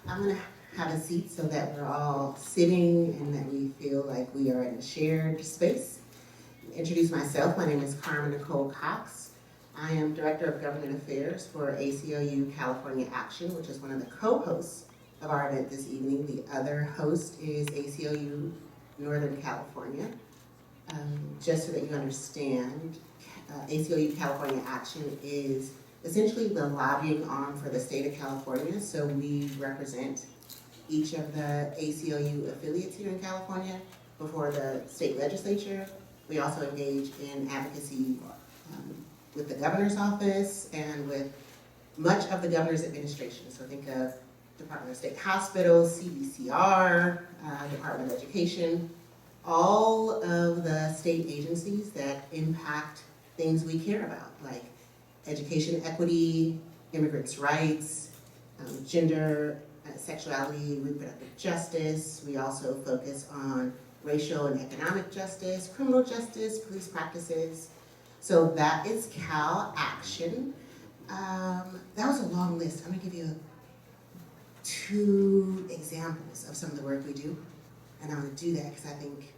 I'm going to have a seat so that we're all sitting and that we feel like we are in a shared space. Introduce myself. My name is Carmen Nicole Cox. I am Director of Government Affairs for ACLU California Action, which is one of the co-hosts of our event this evening. The other host is ACLU Northern California. Just so that you understand, ACLU California Action is essentially the lobbying arm for the state of California. So we represent each of the ACLU affiliates here in California before the state legislature. We also engage in advocacy with the governor's office and with much of the governor's administration. So think of Department of State Hospitals, CDCR, Department of Education, all of the state agencies that impact things we care about, like education equity, immigrants' rights, gender, sexuality, reproductive justice. We also focus on racial and economic justice, criminal justice, police practices. So that is Cal Action. That was a long list. I'm gonna give you 2 examples of some of the work we do. And I'm gonna do that because I think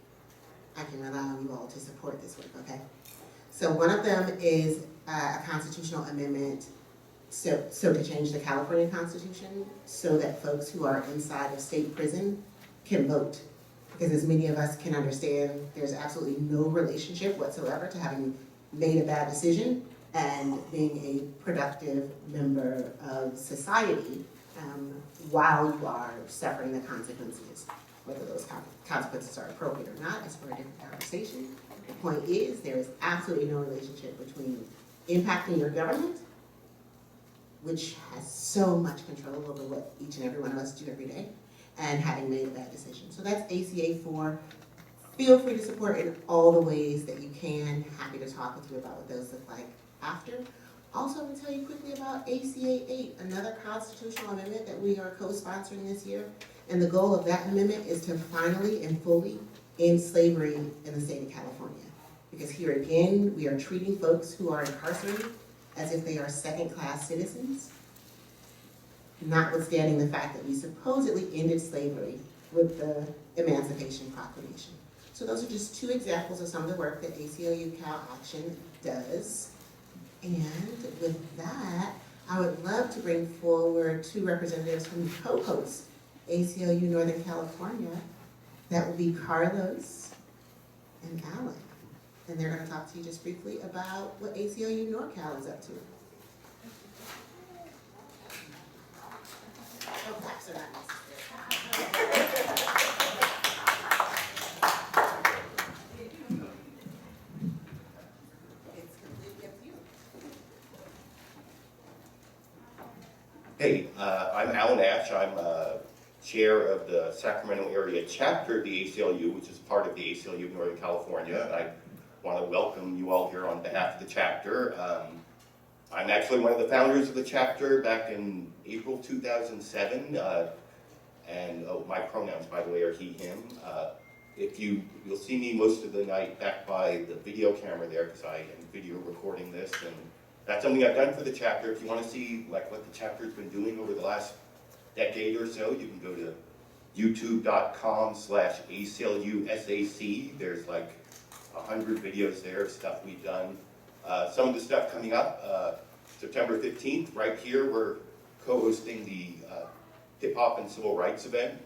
I can rely on you all to support this work, okay? So one of them is a constitutional amendment so to change the California Constitution so that folks who are inside of state prison can vote. Because as many of us can understand, there's absolutely no relationship whatsoever to having made a bad decision and being a productive member of society while you are suffering the consequences. Whether those consequences are appropriate or not is for a different conversation. The point is, there is absolutely no relationship between impacting your government, which has so much control over what each and every one of us do every day, and having made a bad decision. So that's ACA4. Feel free to support in all the ways that you can. Happy to talk with you about what those look like after. Also, I'm going to tell you quickly about ACA 8, another constitutional amendment that we are co-sponsoring this year. And the goal of that amendment is to finally and fully end slavery in the state of California. Because here again, we are treating folks who are incarcerated as if they are second-class citizens, notwithstanding the fact that we supposedly ended slavery with the Emancipation Proclamation. So those are just 2 examples of some of the work that ACLU Cal Action does. And with that, I would love to bring forward 2 representatives from the co-host, ACLU Northern California. That will be Carlos and Alan. And they're going to talk to you just briefly about what ACLU NorCal is up to. Oh, claps are not necessary. It's completely up to you. Hey, I'm Alan Ash. I'm chair of the Sacramento area chapter of the ACLU, which is part of the ACLU Northern California. I want to welcome you all here on behalf of the chapter. I'm actually one of the founders of the chapter back in April 2007, and my pronouns, by the way, are he, him. You'll see me most of the night back by the video camera there because I am video recording this, and that's something I've done for the chapter. If you want to see like what the chapter's been doing over the last decade or so, you can go to youtube.com/ACLUSAC. There's like 100 videos there of stuff we've done. Some of the stuff coming up, September 15th, right here, we're co-hosting the Hip Hop and Civil Rights event.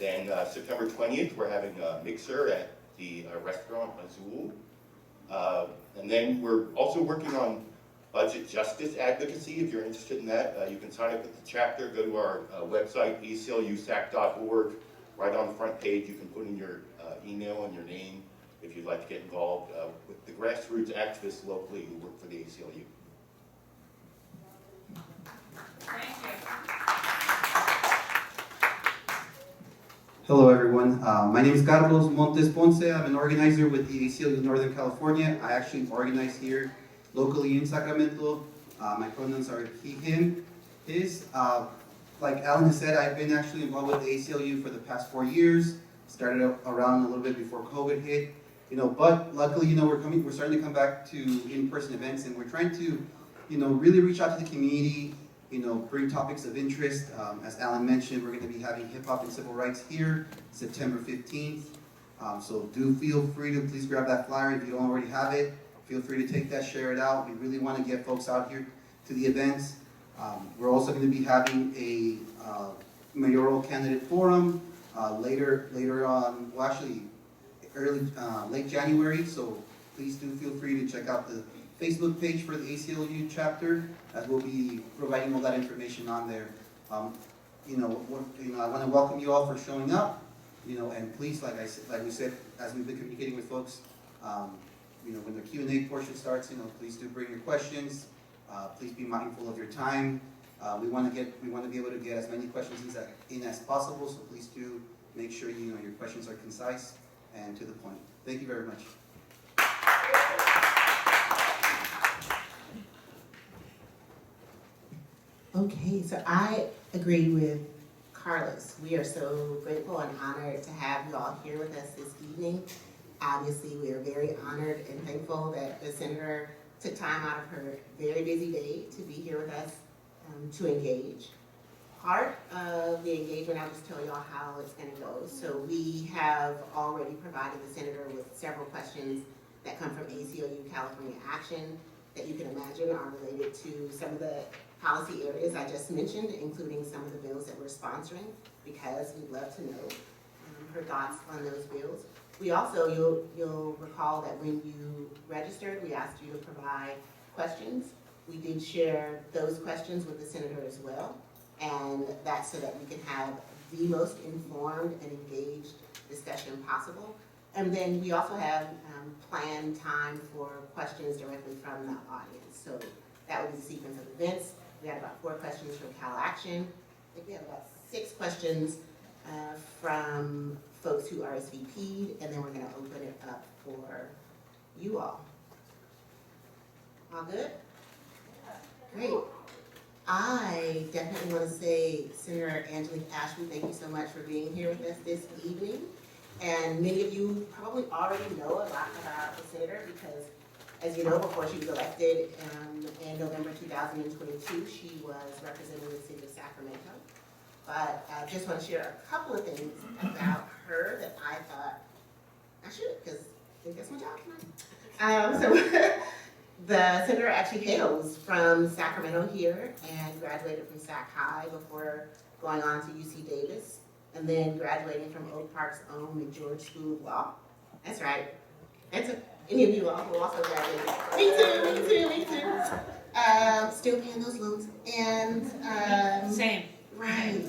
Then September 20th, we're having a mixer at the restaurant Azul. And then we're also working on budget justice advocacy. If you're interested in that, you can sign up with the chapter, go to our website, aclusac.org. Right on the front page, you can put in your email and your name if you'd like to get involved with the grassroots activists locally who work for the ACLU. Thank you. Hello everyone, my name is Carlos Montes Ponce. I'm an organizer with the ACLU Northern California. I actually organize here locally in Sacramento. My pronouns are he, him, his. Like Alan has said, I've been actually involved with the ACLU for the past 4 years. Started up around a little bit before COVID hit. But luckily, we're starting to come back to in-person events, and we're trying to, really reach out to the community, bring topics of interest. As Alan mentioned, we're going to be having Hip Hop and Civil Rights here September 15th. So do feel free to please grab that flyer if you don't already have it. Feel free to take that, share it out. We really want to get folks out here to the events. We're also going to be having a mayoral candidate forum later on, well actually late January. So please do feel free to check out the Facebook page for the ACLU chapter, as we'll be providing all that information on there. I want to welcome you all for showing up. And please, like we said, as we've been communicating with folks, when the Q&A portion starts, please do bring your questions. Please be mindful of your time. We want to be able to get as many questions in as possible. So please do make sure your questions are concise and to the point. Thank you very much. Okay, so I agree with Carlos. We are so grateful and honored to have you all here with us this evening. Obviously, we are very honored and thankful that the Senator took time out of her very busy day to be here with us to engage. Part of the engagement, I'll just tell y'all how it's going to go. So we have already provided the Senator with several questions that come from ACLU California Action that you can imagine are related to some of the policy areas I just mentioned, including some of the bills that we're sponsoring, because we'd love to know her thoughts on those bills. We also, you'll recall that when you registered, we asked you to provide questions. We did share those questions with the Senator as well, and that's so that we can have the most informed and engaged discussion possible. And then we also have planned time for questions directly from the audience. So that would be the sequence of events. We had about 4 questions from Cal Action. I think we have about 6 questions from folks who RSVP'd, and then we're going to open it up for you all. All good? Great. I definitely want to say, Senator Angelique Ashby, thank you so much for being here with us this evening. And many of you probably already know a lot about the Senator because, as you know, before she was elected in November 2022, she was representing the city of Sacramento. But I just want to share a couple of things about her that I thought I should, because I think that's my job tonight. So the Senator actually hails from Sacramento here and graduated from Sac High before going on to UC Davis, and then graduating from Oak Park's own McGeorge School of Law. That's right. Any of you all who also graduated. Me too. Still paying those loans. And same. Right.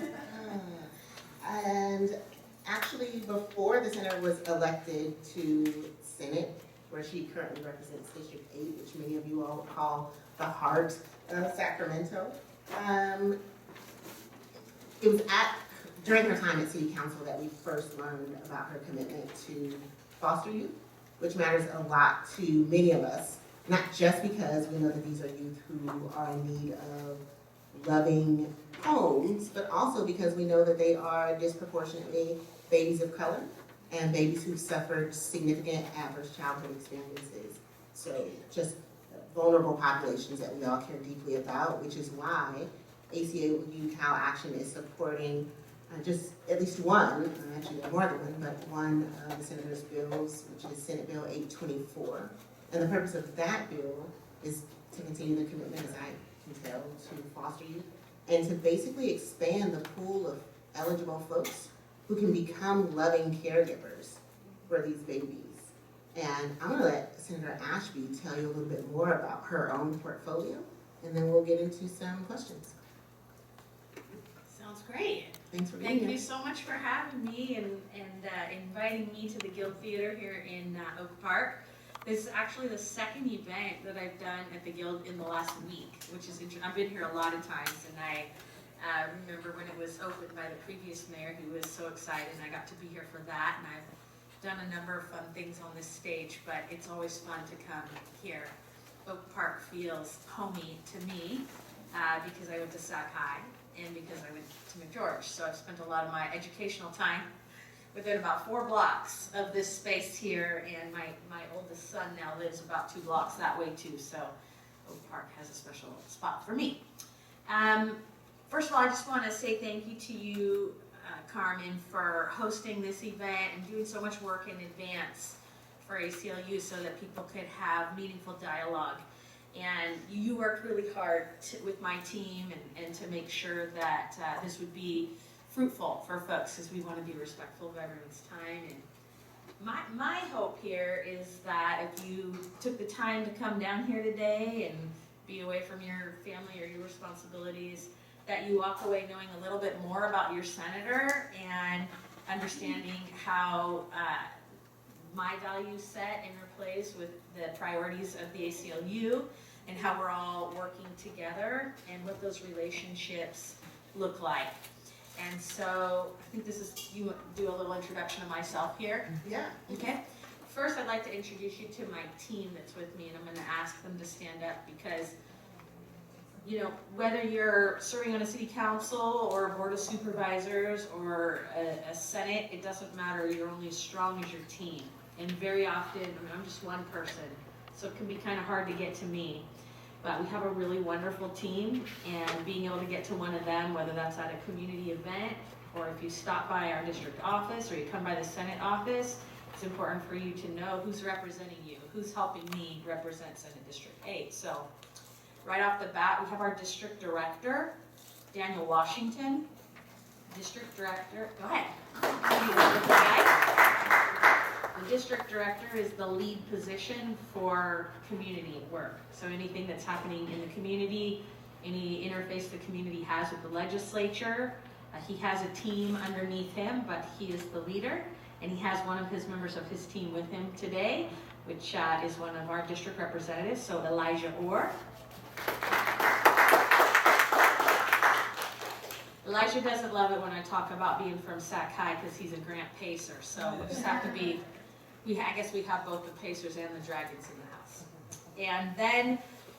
And actually, before the Senator was elected to Senate, where she currently represents District 8, which many of you all call the heart of Sacramento, it was during her time at City Council that we first learned about her commitment to foster youth, which matters a lot to many of us, not just because we know that these are youth who are in need of loving homes, but also because we know that they are disproportionately babies of color and babies who've suffered significant adverse childhood experiences. So just vulnerable populations that we all care deeply about, which is why ACLU Cal Action is supporting just at least one, actually there are more than one, but one of the Senator's bills, which is Senate Bill 824. And the purpose of that bill is to continue the commitment, as I can tell, to foster youth, and to basically expand the pool of eligible folks who can become loving caregivers for these babies. And I'm gonna let Senator Ashby tell you a little bit more about her own portfolio, and then we'll get into some questions. Sounds great. Thanks for being here. Thank you so much for having me and inviting me to the Guild Theater here in Oak Park. This is actually the second event that I've done at the Guild in the last week, which is interesting. I've been here a lot of times, and I remember when it was opened by the previous mayor, he was so excited, and I got to be here for that, and I've done a number of fun things on this stage, but it's always fun to come here. Oak Park feels homey to me because I went to Sac High and because I went to McGeorge, so I've spent a lot of my educational time within about 4 blocks of this space here, and my oldest son now lives about 2 blocks that way too, so Oak Park has a special spot for me. First of all, I just want to say thank you to you, Carmen, for hosting this event and doing so much work in advance for ACLU so that people could have meaningful dialogue. And you worked really hard with my team and to make sure that this would be fruitful for folks, because we want to be respectful of everyone's time. And my hope here is that if you took the time to come down here today and be away from your family or your responsibilities, that you walk away knowing a little bit more about your senator and understanding how my values set interplays with the priorities of the ACLU and how we're all working together and what those relationships look like. And so I think this is, you do a little introduction of myself here. Yeah. Okay. First, I'd like to introduce you to my team that's with me, and I'm going to ask them to stand up because, you know, whether you're serving on a city council or a board of supervisors or a senate, it doesn't matter. You're only as strong as your team. And very often, I mean, I'm just one person, so it can be kind of hard to get to me. But we have a really wonderful team, and being able to get to one of them, whether that's at a community event or if you stop by our district office or you come by the Senate office, it's important for you to know who's representing you, who's helping me represent Senate District 8. So right off the bat, we have our district director, Daniel Washington. District director, go ahead. The district director is the lead position for community work. So anything that's happening in the community, any interface the community has with the legislature, he has a team underneath him, but he is the leader, and he has one of his members of his team with him today, which is one of our district representatives, so Elijah Orr. Elijah doesn't love it when I talk about being from Sac High because he's a Grant Pacer, so we just have to be, I guess we have both the Pacers and the Dragons in the house. And then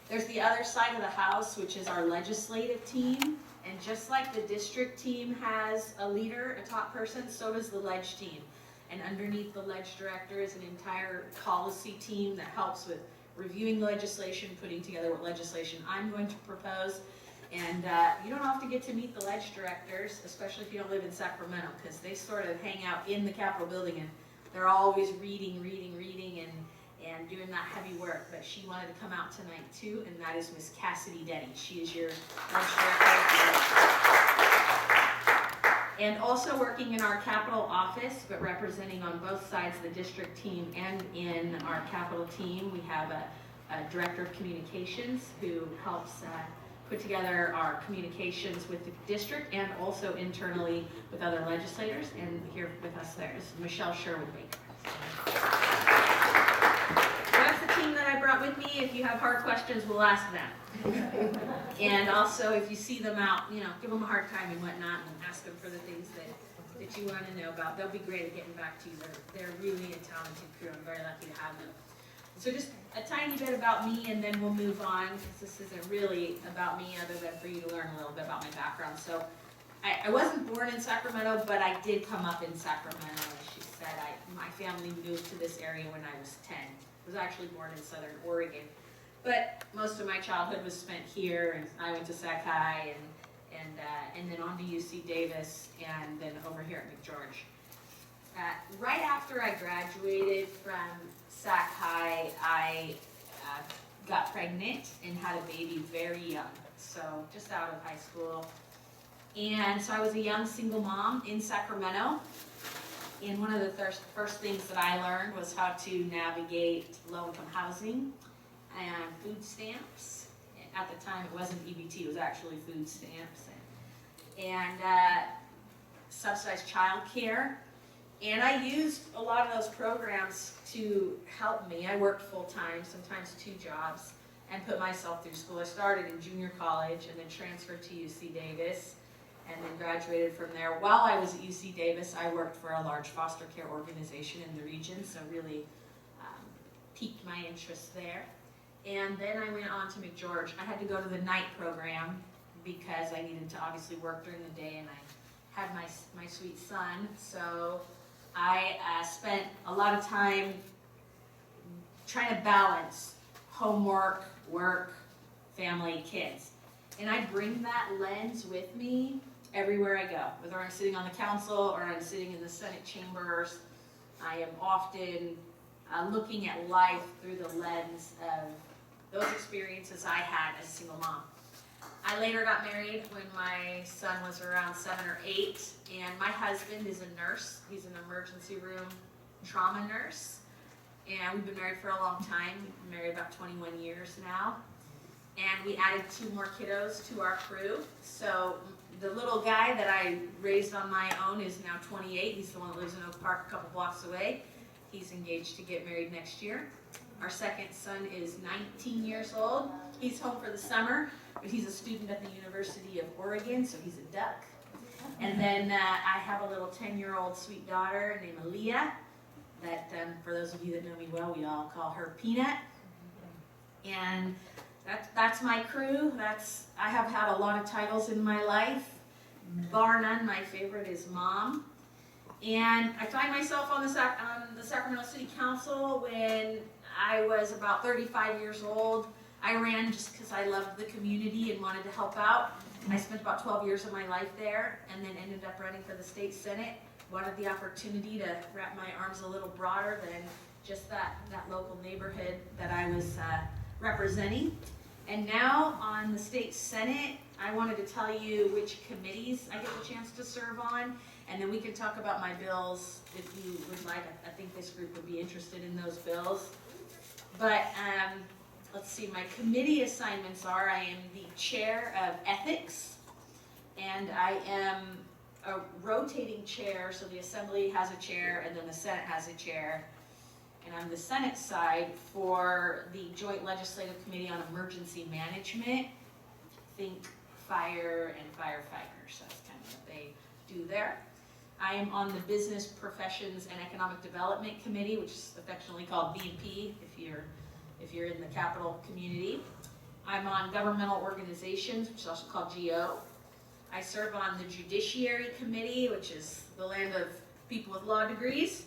there's the other side of the house, which is our legislative team. And just like the district team has a leader, a top person, so does the ledge team. And underneath the ledge director is an entire policy team that helps with reviewing legislation, putting together what legislation I'm going to propose. And you don't often get to meet the ledge directors, especially if you don't live in Sacramento, because they sort of hang out in the Capitol building and they're always reading and doing that heavy work. But she wanted to come out tonight too, and that is Miss Cassidy Denny. She is your ledge director. And also working in our Capitol office, but representing on both sides, the district team and in our Capitol team, we have a director of communications who helps put together our communications with the district and also internally with other legislators. And here with us there is Michelle Sherwood-Baker. That's the team that I brought with me. If you have hard questions, we'll ask them. And also, if you see them out, you know, give them a hard time and whatnot, and ask them for the things that you want to know about. They'll be great at getting back to you. They're really a talented crew. I'm very lucky to have them. So just a tiny bit about me, and then we'll move on, because this isn't really about me other than for you to learn a little bit about my background. So I wasn't born in Sacramento, but I did come up in Sacramento. As she said, my family moved to this area when I was 10. I was actually born in Southern Oregon. But most of my childhood was spent here, and I went to Sac High, and then on to UC Davis, and then over here at McGeorge. Right after I graduated from Sac High, I got pregnant and had a baby very young, so just out of high school. And so I was a young single mom in Sacramento. And one of the first things that I learned was how to navigate low-income housing and food stamps. At the time, it wasn't EBT, it was actually food stamps. And subsidized childcare. And I used a lot of those programs to help me. I worked full-time, sometimes 2 jobs, and put myself through school. I started in junior college and then transferred to UC Davis and then graduated from there. While I was at UC Davis, I worked for a large foster care organization in the region, so really piqued my interest there. And then I went on to McGeorge. I had to go to the night program because I needed to obviously work during the day, and I had my sweet son, so I spent a lot of time trying to balance homework, work, family, kids. And I bring that lens with me everywhere I go, whether I'm sitting on the council or I'm sitting in the Senate chambers. I am often looking at life through the lens of those experiences I had as a single mom. I later got married when my son was around 7 or 8, and my husband is a nurse. He's an emergency room trauma nurse, and we've been married for a long time. We've been married about 21 years now, and we added 2 more kiddos to our crew. So the little guy that I raised on my own is now 28. He's the one that lives in Oak Park a couple blocks away. He's engaged to get married next year. Our second son is 19 years old. He's home for the summer, but he's a student at the University of Oregon, so he's a duck. And then I have a little 10-year-old sweet daughter named Aaliyah that, for those of you that know me well, we all call her Peanut. And that's my crew. I have had a lot of titles in my life. Bar none, my favorite is Mom. And I find myself on the Sacramento City Council when I was about 35 years old. I ran just because I loved the community and wanted to help out. I spent about 12 years of my life there and then ended up running for the state senate. Wanted the opportunity to wrap my arms a little broader than just that local neighborhood that I was representing. And now on the state senate, I wanted to tell you which committees I get the chance to serve on, and then we can talk about my bills if you would like. I think this group would be interested in those bills. But let's see, my committee assignments are, I am the chair of ethics, and I am a rotating chair, so the assembly has a chair and then the senate has a chair. And I'm the Senate side for the Joint Legislative Committee on Emergency Management. Think fire and firefighters. That's kind of what they do there. I am on the Business Professions and Economic Development Committee, which is affectionately called B&P if you're in the capital community. I'm on Governmental Organizations, which is also called GO. I serve on the Judiciary Committee, which is the land of people with law degrees.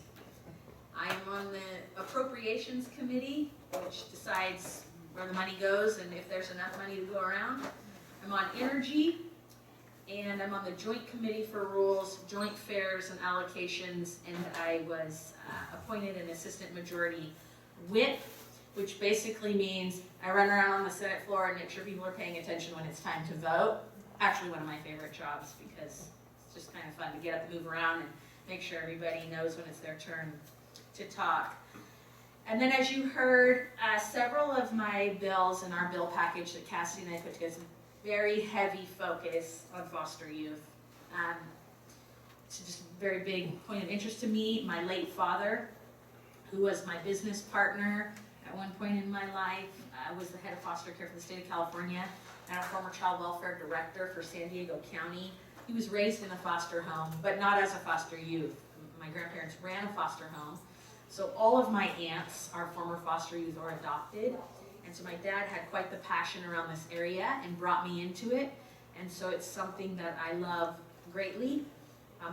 I am on the Appropriations Committee, which decides where the money goes and if there's enough money to go around. I'm on Energy, and I'm on the Joint Committee for Rules, Joint Fairs and Allocations, and I was appointed an Assistant Majority Whip, which basically means I run around on the Senate floor and make sure people are paying attention when it's time to vote. Actually one of my favorite jobs because it's just kind of fun to get up and move around and make sure everybody knows when it's their turn to talk. And then as you heard, several of my bills in our bill package that Cassidy and I put together, very heavy focus on foster youth. It's just a very big point of interest to me. My late father, who was my business partner at one point in my life, was the head of foster care for the state of California and a former child welfare director for San Diego County. He was raised in a foster home, but not as a foster youth. My grandparents ran a foster home. So all of my aunts are former foster youth or adopted. And so my dad had quite the passion around this area and brought me into it. And so it's something that I love greatly.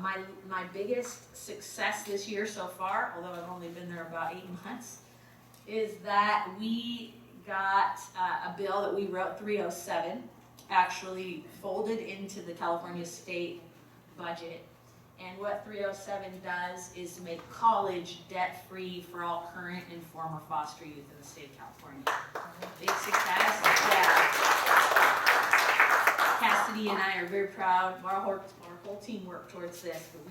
My biggest success this year so far, although I've only been there about 8 months, is that we got a bill that we wrote, 307, actually folded into the California state budget. And what 307 does is make college debt-free for all current and former foster youth in the state of California. Big success. Yeah. Cassidy and I are very proud. Our whole team worked towards this, but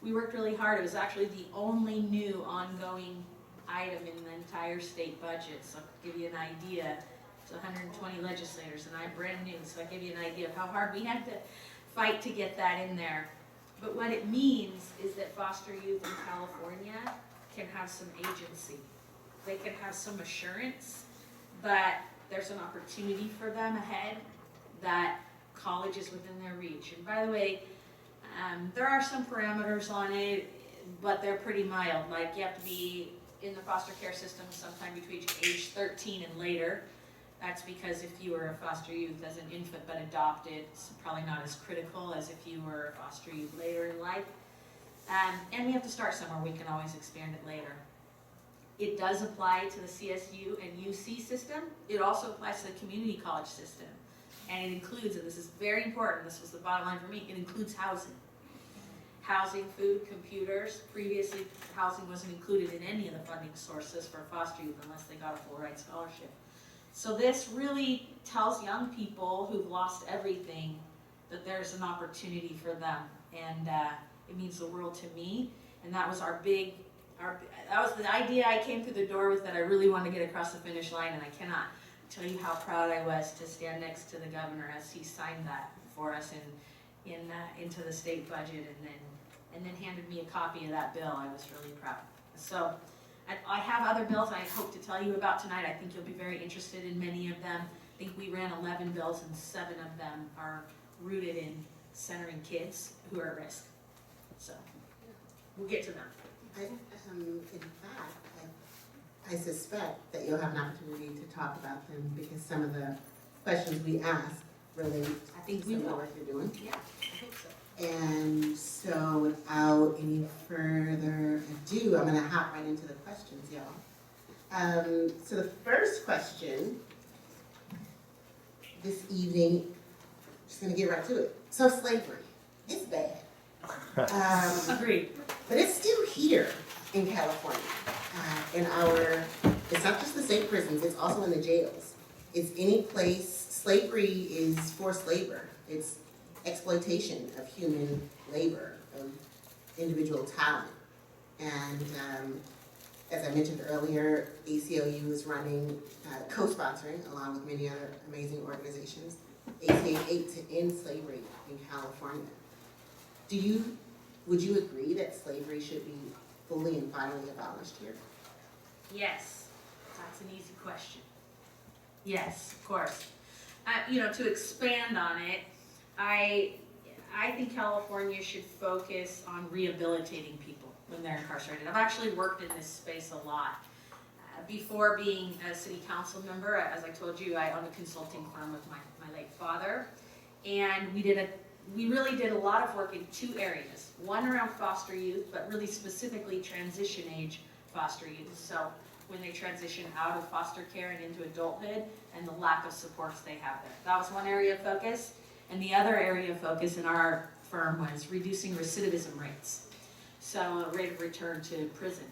we worked really hard. It was actually the only new ongoing item in the entire state budget. So to give you an idea, it's 120 legislators, and I'm brand new, so I give you an idea of how hard we had to fight to get that in there. But what it means is that foster youth in California can have some agency. They can have some assurance that there's an opportunity for them ahead, that college is within their reach. And by the way, there are some parameters on it, but they're pretty mild. Like you have to be in the foster care system sometime between age 13 and later. That's because if you were a foster youth as an infant but adopted, it's probably not as critical as if you were a foster youth later in life. And we have to start somewhere. We can always expand it later. It does apply to the CSU and UC system. It also applies to the community college system. And it includes, and this is very important, this was the bottom line for me, it includes housing. Housing, food, computers. Previously, housing wasn't included in any of the funding sources for foster youth unless they got a full ride scholarship. So this really tells young people who've lost everything that there's an opportunity for them. And it means the world to me. And that was that was the idea I came through the door with, that I really wanted to get across the finish line, and I cannot tell you how proud I was to stand next to the governor as he signed that for us into the state budget, and then handed me a copy of that bill. I was really proud. So I have other bills I hope to tell you about tonight. I think you'll be very interested in many of them. I think we ran 11 bills, and 7 of them are rooted in centering kids who are at risk. So we'll get to them. In fact, I suspect that you'll have an opportunity to talk about them because some of the questions we ask relate I think to we some of the will. work you're doing. Yeah, I hope so. And so without any further ado, I'm gonna hop right into the questions, y'all. So the first question this evening, just gonna get right to it. So slavery, it's bad. Agreed. But it's still here in California. It's not just the state prisons, it's also in the jails. It's any place, slavery is forced labor. It's exploitation of human labor, of individual talent. And as I mentioned earlier, ACLU is running, co-sponsoring, along with many other amazing organizations, ACA 8 to end slavery in California. Would you agree that slavery should be fully and finally abolished here? Yes, that's an easy question. Yes, of course. To expand on it, I think California should focus on rehabilitating people when they're incarcerated. I've actually worked in this space a lot. Before being a city council member, as I told you, I own a consulting firm with my late father, and we really did a lot of work in 2 areas. One around foster youth, but really specifically transition age foster youth. So when they transition out of foster care and into adulthood, and the lack of supports they have there. That was one area of focus. And the other area of focus in our firm was reducing recidivism rates. So a rate of return to prison.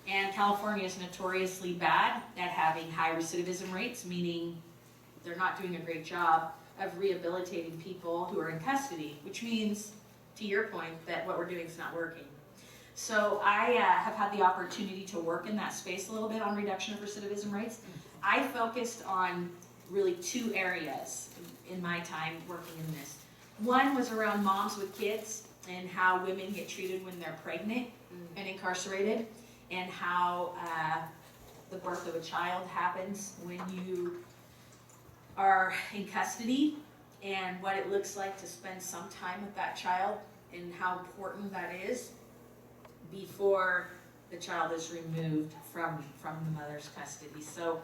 And California is notoriously bad at having high recidivism rates, meaning they're not doing a great job of rehabilitating people who are in custody, which means, to your point, that what we're doing is not working. So I have had the opportunity to work in that space a little bit on reduction of recidivism rates. I focused on really 2 areas in my time working in this. One was around moms with kids and how women get treated when they're pregnant and incarcerated, and how the birth of a child happens when you are in custody, and what it looks like to spend some time with that child and how important that is before the child is removed from the mother's custody. So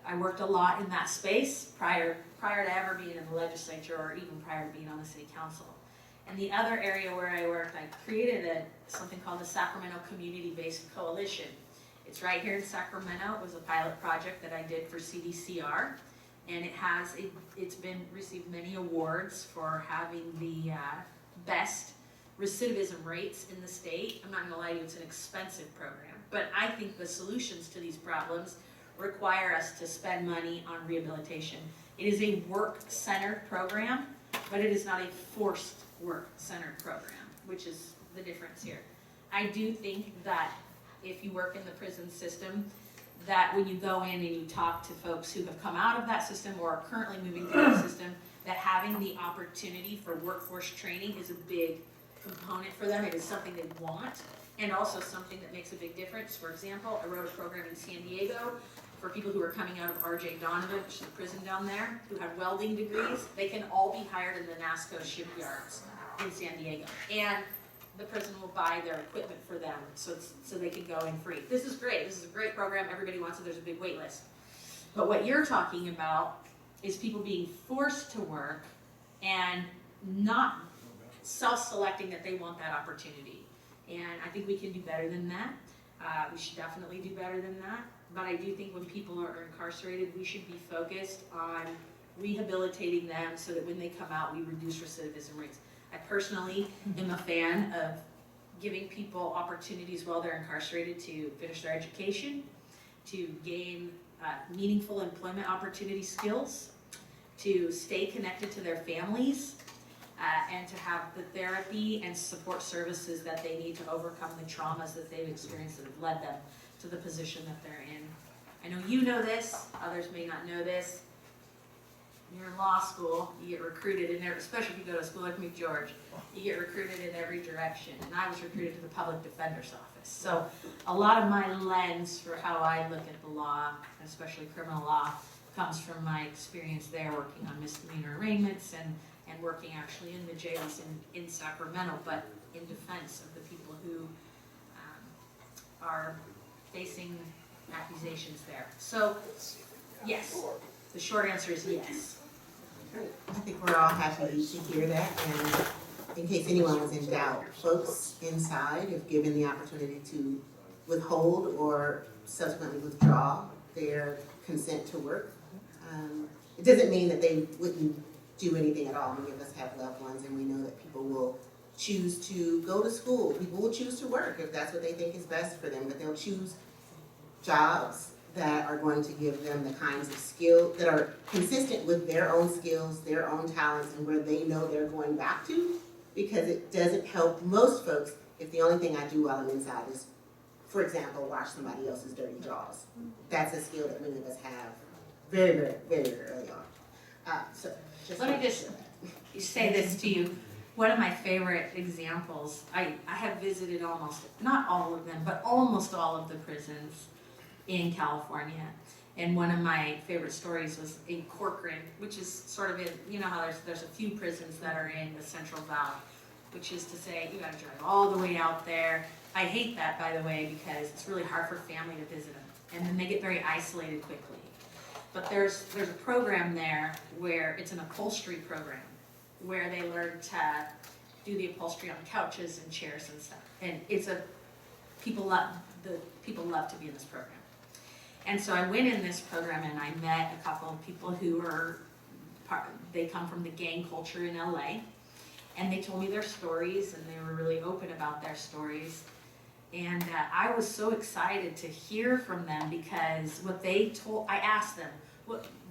I worked a lot in that space prior to ever being in the legislature, or even prior to being on the city council. And the other area where I worked, I created something called the Sacramento Community-Based Coalition. It's right here in Sacramento. It was a pilot project that I did for CDCR. And it's received many awards for having the best recidivism rates in the state. I'm not gonna lie to you, it's an expensive program. But I think the solutions to these problems require us to spend money on rehabilitation. It is a work-centered program, but it is not a forced work-centered program, which is the difference here. I do think that if you work in the prison system, that when you go in and you talk to folks who have come out of that system or are currently moving through the system, that having the opportunity for workforce training is a big component for them. It is something they want, and also something that makes a big difference. For example, I wrote a program in San Diego for people who are coming out of R.J. Donovan, which is the prison down there, who have welding degrees. They can all be hired in the NASCO shipyards in San Diego. And the prison will buy their equipment for them so they can go in free. This is great. This is a great program. Everybody wants it. There's a big wait list. But what you're talking about is people being forced to work and not self-selecting that they want that opportunity. And I think we can do better than that. We should definitely do better than that. But I do think when people are incarcerated, we should be focused on rehabilitating them so that when they come out, we reduce recidivism rates. I personally am a fan of giving people opportunities while they're incarcerated to finish their education, to gain meaningful employment opportunity skills, to stay connected to their families, and to have the therapy and support services that they need to overcome the traumas that they've experienced that have led them to the position that they're in. I know you know this, others may not know this. You're in law school, you get recruited in there, especially if you go to a school like McGeorge, you get recruited in every direction. And I was recruited to the public defender's office. So a lot of my lens for how I look at the law, especially criminal law, comes from my experience there working on misdemeanor arraignments and working actually in the jails in Sacramento, but in defense of the people who are facing accusations there. So, yes, the short answer is yes. I think we're all happy to hear that, and in case anyone was in doubt, folks inside, if given the opportunity to withhold or subsequently withdraw their consent to work, it doesn't mean that they wouldn't do anything at all. Many of us have loved ones, and we know that people will choose to go to school. People will choose to work if that's what they think is best for them, but they'll choose jobs that are going to give them the kinds of skills that are consistent with their own skills, their own talents, and where they know they're going back to, because it doesn't help most folks if the only thing I do while I'm inside is, for example, wash somebody else's dirty drawers. That's a skill that many of us have very, very, very early on. So just Let me just say this to you. One of my favorite examples, I have visited almost, not all of them, but almost all of the prisons in California. And one of my favorite stories was in Corcoran, which is sort of in, you know how there's a few prisons that are in the Central Valley, which is to say you gotta drive all the way out there. I hate that, by the way, because it's really hard for family to visit them. And then they get very isolated quickly. But there's a program there where it's an upholstery program where they learn to do the upholstery on couches and chairs and stuff. And people love to be in this program. And so I went in this program and I met a couple of people who are they come from the gang culture in LA, and they told me their stories, and they were really open about their stories. And I was so excited to hear from them, because I asked them,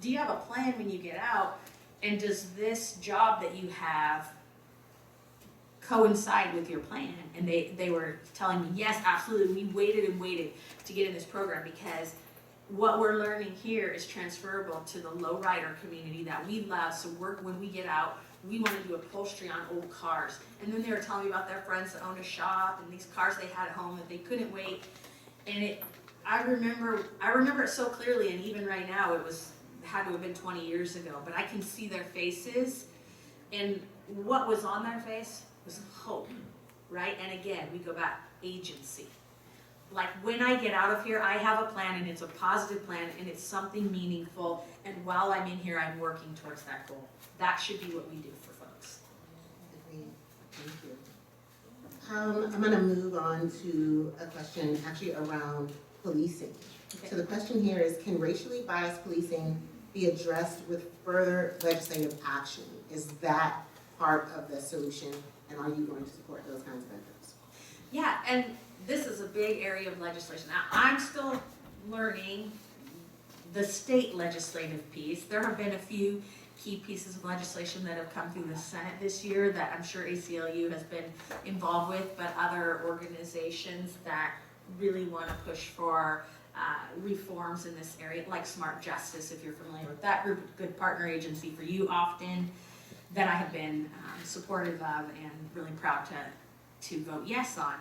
do you have a plan when you get out? And does this job that you have coincide with your plan? And they were telling me, yes, absolutely. We waited and waited to get in this program, because what we're learning here is transferable to the lowrider community that we love. So when we get out, we want to do upholstery on old cars. And then they were telling me about their friends that owned a shop and these cars they had at home that they couldn't wait. And I remember it so clearly, and even right now, had to have been 20 years ago, but I can see their faces, and what was on their face was hope, right? And again, we go back, agency. Like, when I get out of here, I have a plan, and it's a positive plan, and it's something meaningful, and while I'm in here, I'm working towards that goal. That should be what we do for folks. Agreed. Thank you. I'm going to move on to a question actually around policing. Okay. So the question here is, can racially biased policing be addressed with further legislative action? Is that part of the solution, and are you going to support those kinds of efforts? Yeah, and this is a big area of legislation. Now, I'm still learning the state legislative piece. There have been a few key pieces of legislation that have come through the Senate this year that I'm sure ACLU has been involved with, but other organizations that really want to push for reforms in this area, like Smart Justice, if you're familiar with that group, a good partner agency for you often, that I have been supportive of and really proud to vote yes on.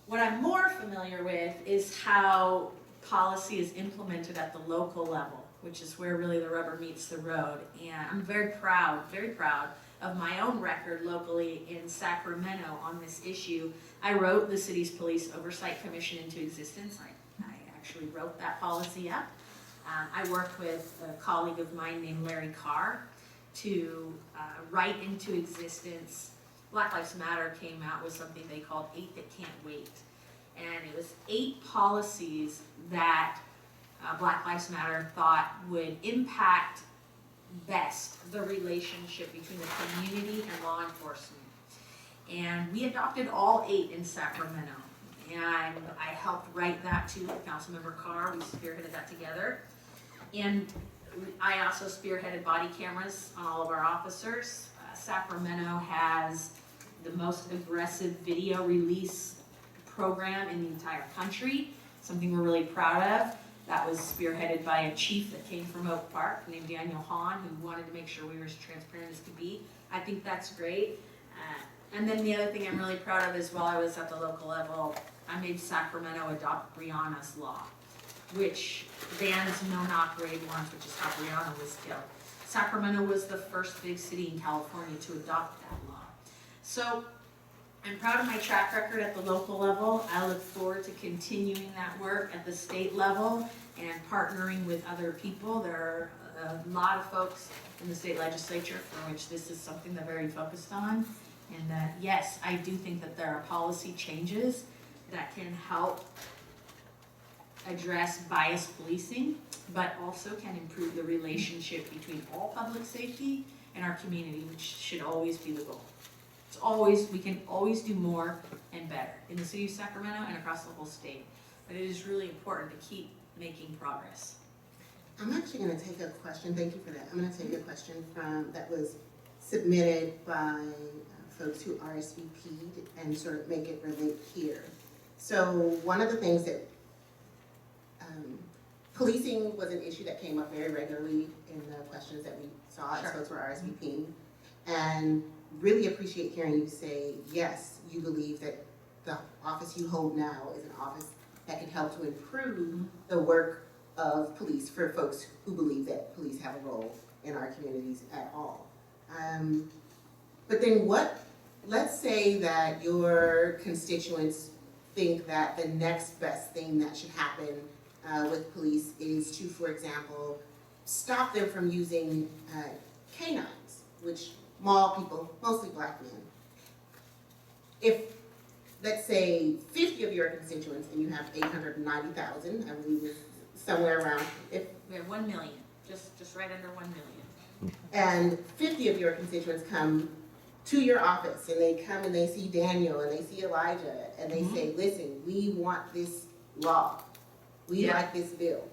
What I'm more familiar with is how policy is implemented at the local level, which is where really the rubber meets the road. And I'm very proud of my own record locally in Sacramento on this issue. I wrote the city's Police Oversight Commission into existence. I actually wrote that policy up. I worked with a colleague of mine named Larry Carr to write into existence. Black Lives Matter came out with something they called 8 That Can't Wait. And it was 8 policies that Black Lives Matter thought would impact best the relationship between the community and law enforcement. And we adopted all 8 in Sacramento. And I helped write that too with Councilmember Carr. We spearheaded that together. And I also spearheaded body cameras on all of our officers. Sacramento has the most aggressive video release program in the entire country, something we're really proud of. That was spearheaded by a chief that came from Oak Park named Daniel Hahn, who wanted to make sure we were as transparent as could be. I think that's great. And then the other thing I'm really proud of is while I was at the local level, I made Sacramento adopt Breonna's law, which bans no-knock raid warrants, which is how Breonna was killed. Sacramento was the first big city in California to adopt that law. So I'm proud of my track record at the local level. I look forward to continuing that work at the state level and partnering with other people. There are a lot of folks in the state legislature for which this is something they're very focused on. And yes, I do think that there are policy changes that can help address bias policing, but also can improve the relationship between all public safety and our community, which should always be the goal. It's always, we can always do more and better in the city of Sacramento and across the whole state. But it is really important to keep making progress. I'm actually going to take a question. Thank you for that. I'm going to take a question that was submitted by folks who RSVP'd and sort of make it relate here. So one of the things that policing was an issue that came up very regularly in the questions that we saw as folks were RSVPing, and really appreciate hearing you say, yes, you believe that the office you hold now is an office that can help to improve the work of police for folks who believe that police have a role in our communities at all. But then let's say that your constituents think that the next best thing that should happen with police is to, for example, stop them from using canines, which maul people, mostly black men. If, let's say, 50 of your constituents, and you have 890,000, I believe is somewhere around, We have 1 million, just right under 1 million. and 50 of your constituents come to your office, and they come and they see Daniel, and they see Elijah, and they say, listen, we want this law. We like this bill.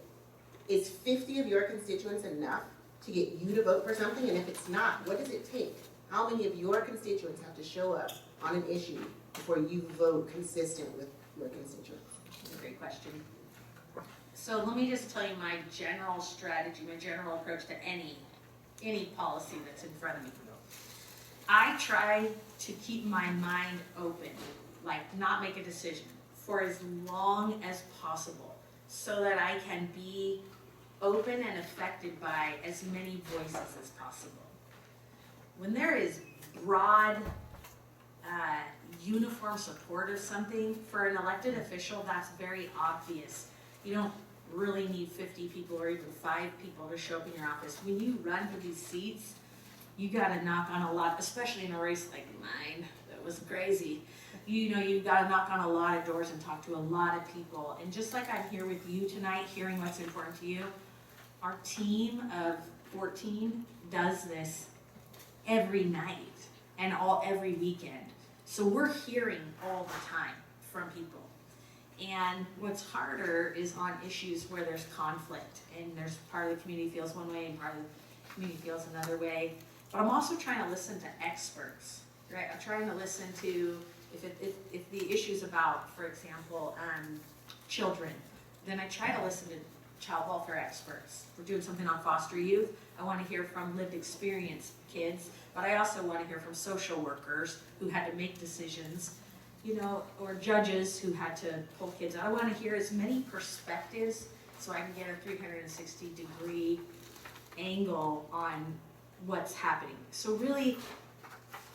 Is 50 of your constituents enough to get you to vote for something? And if it's not, what does it take? How many of your constituents have to show up on an issue before you vote consistent with your constituents? That's a great question. So let me just tell you my general strategy, my general approach to any policy that's in front of me. I try to keep my mind open, like not make a decision for as long as possible, so that I can be open and affected by as many voices as possible. When there is broad, uniform support of something, for an elected official, that's very obvious. You don't really need 50 people or even 5 people to show up in your office. When you run for these seats, you gotta knock on a lot, especially in a race like mine, that was crazy. You gotta knock on a lot of doors and talk to a lot of people. And just like I'm here with you tonight, hearing what's important to you, our team of 14 does this every night and every weekend. So we're hearing all the time from people. And what's harder is on issues where there's conflict and there's part of the community feels one way and part of the community feels another way. But I'm also trying to listen to experts, right? I'm trying to listen to, if the issue's about, for example, children, then I try to listen to child welfare experts. If we're doing something on foster youth, I want to hear from lived experience kids, but I also want to hear from social workers who had to make decisions, or judges who had to pull kids out. I want to hear as many perspectives so I can get a 360-degree angle on what's happening. So really,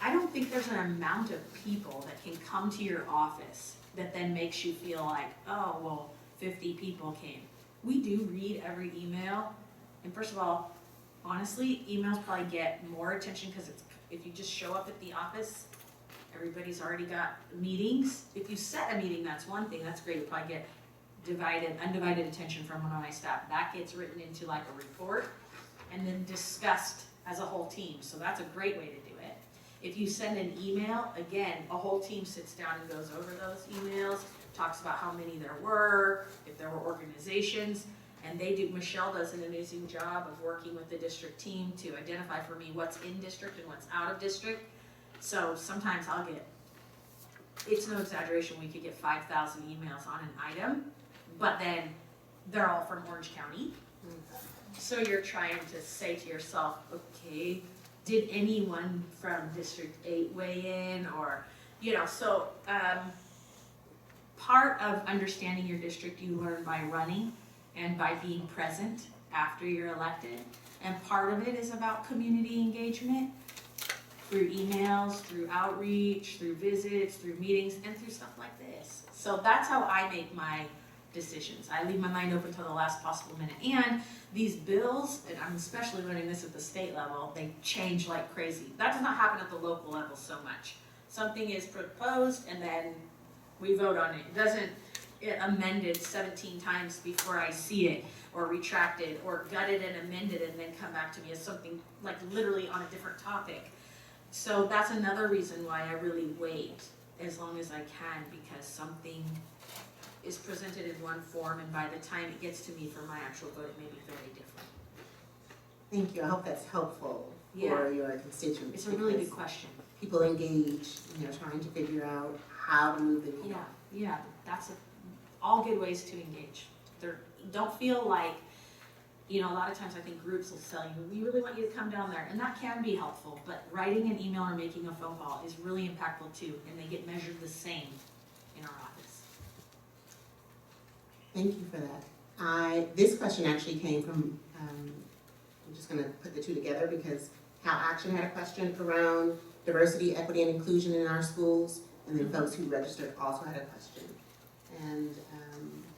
I don't think there's an amount of people that can come to your office that then makes you feel like, oh, well, 50 people came. We do read every email, and first of all, honestly, emails probably get more attention because if you just show up at the office, everybody's already got meetings. If you set a meeting, that's one thing, that's great. You probably get undivided attention from one of my staff. That gets written into like a report. and then discussed as a whole team. So that's a great way to do it. If you send an email, again, a whole team sits down and goes over those emails, talks about how many there were, if there were organizations, and Michelle does an amazing job of working with the district team to identify for me what's in district and what's out of district. So sometimes it's no exaggeration, we could get 5,000 emails on an item, but then they're all from Orange County. So you're trying to say to yourself, okay, did anyone from District 8 weigh in, or, so part of understanding your district you learn by running and by being present after you're elected, and part of it is about community engagement through emails, through outreach, through visits, through meetings, and through stuff like this. So that's how I make my decisions. I leave my mind open till the last possible minute. And these bills, and I'm especially learning this at the state level, they change like crazy. That does not happen at the local level so much. Something is proposed and then we vote on it. It doesn't get amended 17 times before I see it, or retracted, or gutted and amended and then come back to me as something like literally on a different topic. So that's another reason why I really wait as long as I can, because something is presented in one form and by the time it gets to me for my actual vote, it may be very different. Thank you. I hope that's helpful Yeah. for your constituents. It's a really good question. People engage, trying to figure out how to move the needle. Yeah, that's all good ways to engage. Don't feel like, a lot of times I think groups will tell you, we really want you to come down there, and that can be helpful, but writing an email or making a phone call is really impactful too, and they get measured the same in our office. Thank you for that. This question actually came from, I'm just gonna put the two together because How Action had a question around diversity, equity, and inclusion in our schools, and then folks who registered also had a question. And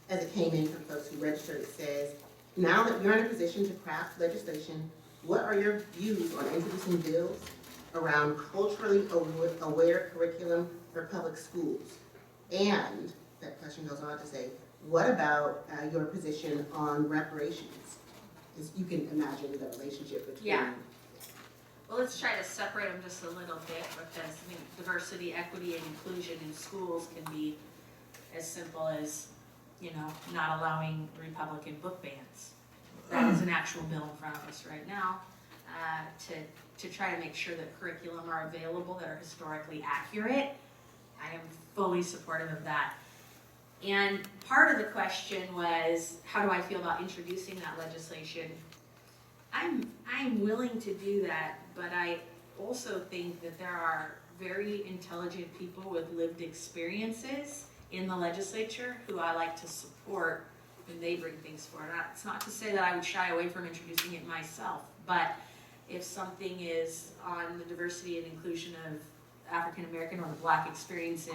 as it came in from folks who registered, it says, now that you're in a position to craft legislation, what are your views on introducing bills around culturally aware curriculum for public schools? And that question goes on to say, what about your position on reparations? Because you can imagine the relationship between. Yeah. Well, let's try to separate them just a little bit, because diversity, equity, and inclusion in schools can be as simple as, not allowing Republican book bans. That is an actual bill in front of us right now, to try to make sure that curriculum are available that are historically accurate. I am fully supportive of that. And part of the question was, how do I feel about introducing that legislation? I'm willing to do that, but I also think that there are very intelligent people with lived experiences in the legislature who I like to support when they bring things forward. It's not to say that I would shy away from introducing it myself, but if something is on the diversity and inclusion of African American or the Black experience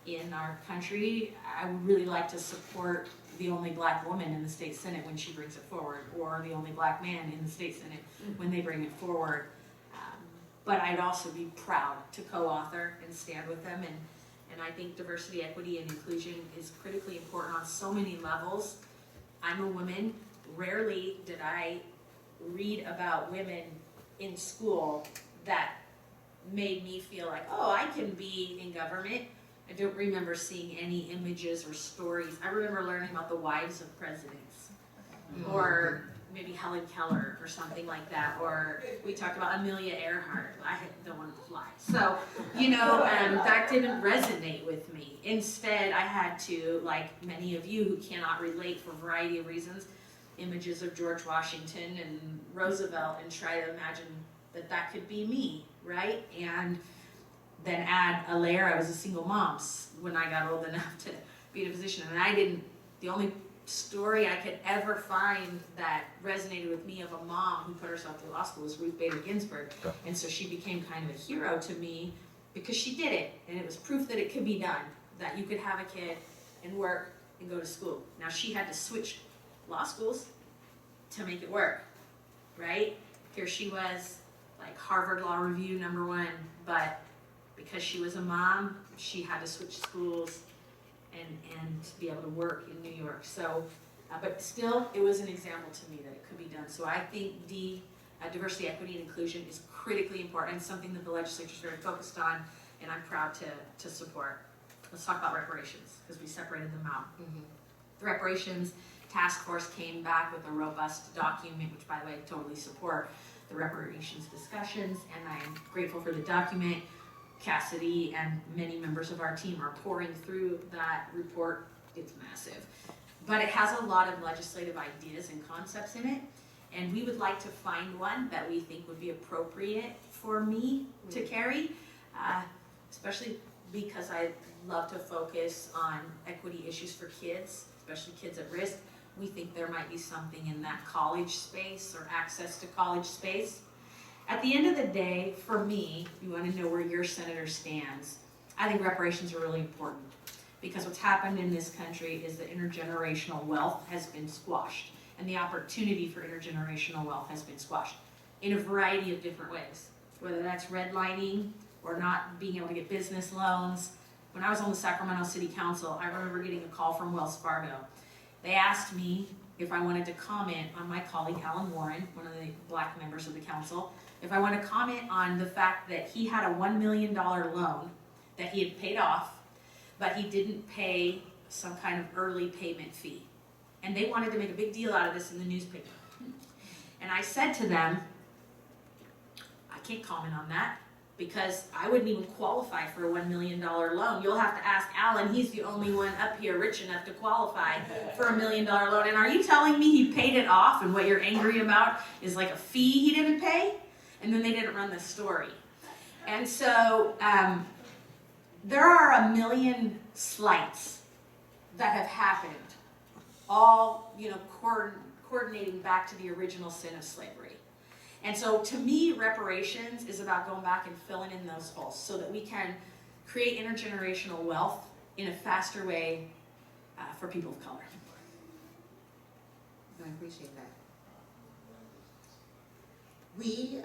in our country, I would really like to support the only Black woman in the state Senate when she brings it forward, or the only Black man in the state Senate when they bring it forward. But I'd also be proud to co-author and stand with them, and I think diversity, equity, and inclusion is critically important on so many levels. I'm a woman. Rarely did I read about women in school that made me feel like, oh, I can be in government. I don't remember seeing any images or stories. I remember learning about the wives of presidents, or maybe Helen Keller or something like that, or we talked about Amelia Earhart. I don't want to fly. So, that didn't resonate with me. Instead, I had to, like many of you who cannot relate for a variety of reasons, images of George Washington and Roosevelt, and try to imagine that could be me, right? And then add a layer. I was a single mom when I got old enough to be in a position, and the only story I could ever find that resonated with me of a mom who put herself through law school was Ruth Bader Ginsburg. And so she became kind of a hero to me because she did it, and it was proof that it could be done, that you could have a kid and work and go to school. Now she had to switch law schools to make it work, right? Here she was, like Harvard Law Review #1, but because she was a mom, she had to switch schools and be able to work in New York. So But still, it was an example to me that it could be done. So I think diversity, equity, and inclusion is critically important, and something that the legislature is very focused on, and I'm proud to support. Let's talk about reparations, because we separated them out. The reparations task force came back with a robust document, which by the way, I totally support the reparations discussions, and I'm grateful for the document. Cassidy and many members of our team are pouring through that report. It's massive. But it has a lot of legislative ideas and concepts in it, and we would like to find one that we think would be appropriate for me to carry, especially because I love to focus on equity issues for kids, especially kids at risk. We think there might be something in that college space or access to college space. At the end of the day, for me, you want to know where your senator stands. I think reparations are really important because what's happened in this country is that intergenerational wealth has been squashed, and the opportunity for intergenerational wealth has been squashed in a variety of different ways, whether that's redlining or not being able to get business loans. When I was on the Sacramento City Council, I remember getting a call from Wells Fargo. They asked me if I wanted to comment on my colleague Alan Warren, one of the black members of the council, if I want to comment on the fact that he had a $1 million loan that he had paid off, but he didn't pay some kind of early payment fee. And they wanted to make a big deal out of this in the newspaper. And I said to them, I can't comment on that because I wouldn't even qualify for a $1 million loan. You'll have to ask Alan, he's the only one up here rich enough to qualify for $1 million loan. And are you telling me he paid it off and what you're angry about is like a fee he didn't pay? And then they didn't run the story. And so there are 1 million slights that have happened, all coordinating back to the original sin of slavery. And so to me, reparations is about going back and filling in those holes so that we can create intergenerational wealth in a faster way for people of color. I appreciate that. We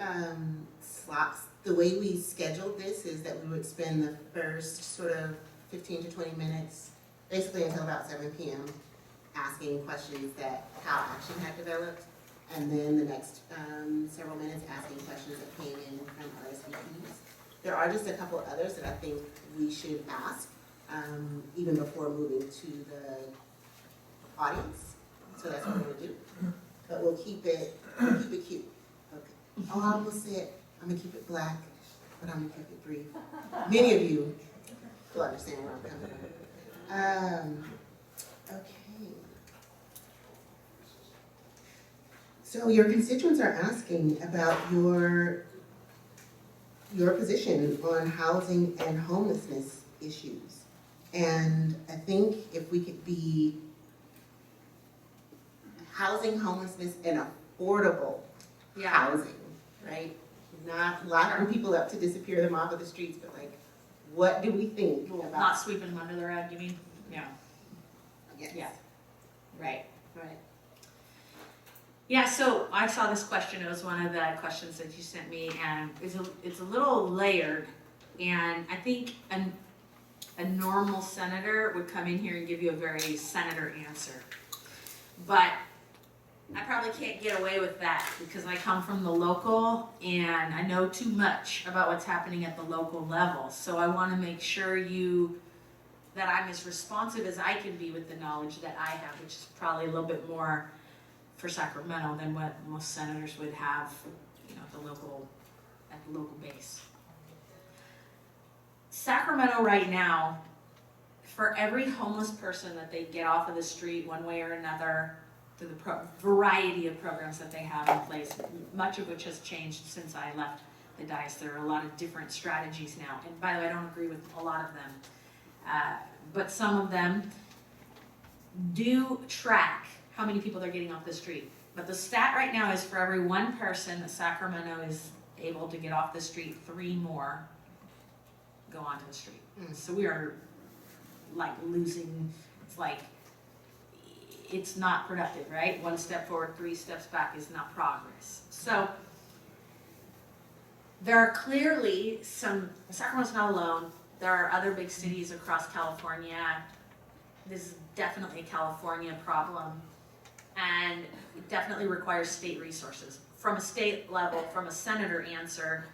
the way we scheduled this is that we would spend the first sort of 15 to 20 minutes, basically until about 7 p.m., asking questions that how action had developed, and then the next several minutes asking questions that came in from RSVPs. There are just a couple others that I think we should ask, even before moving to the audience. So that's what we're gonna do. But we'll keep it cute. Okay. Oh, I almost said I'm gonna keep it black, but I'm gonna keep it brief. Many of you will understand where I'm coming from. Okay. So your constituents are asking about your position on housing and homelessness issues. And I think if we could be housing, homelessness, and affordable housing, right? Not locking people up to disappear them off of the streets, but like, what do we think about? Not sweeping them under the rug, you mean? Yeah. Yes. Yeah. Right. Right. Yeah, so I saw this question. It was one of the questions that you sent me, and it's a little layered. And I think a normal senator would come in here and give you a very senator answer. But I probably can't get away with that because I come from the local and I know too much about what's happening at the local level. So I want to make sure that I'm as responsive as I can be with the knowledge that I have, which is probably a little bit more for Sacramento than what most senators would have, at the local base. Sacramento right now, for every homeless person that they get off of the street one way or another, through the variety of programs that they have in place, much of which has changed since I left the dais. There are a lot of different strategies now. And by the way, I don't agree with a lot of them. But some of them do track how many people they're getting off the street. But the stat right now is for every one person that Sacramento is able to get off the street, 3 more go onto the street. So we are like losing, it's not productive, right? 1 step forward, 3 steps back is not progress. So there are clearly Sacramento's not alone. There are other big cities across California. This is definitely a California problem. and it definitely requires state resources. From a state level, from a senator answer,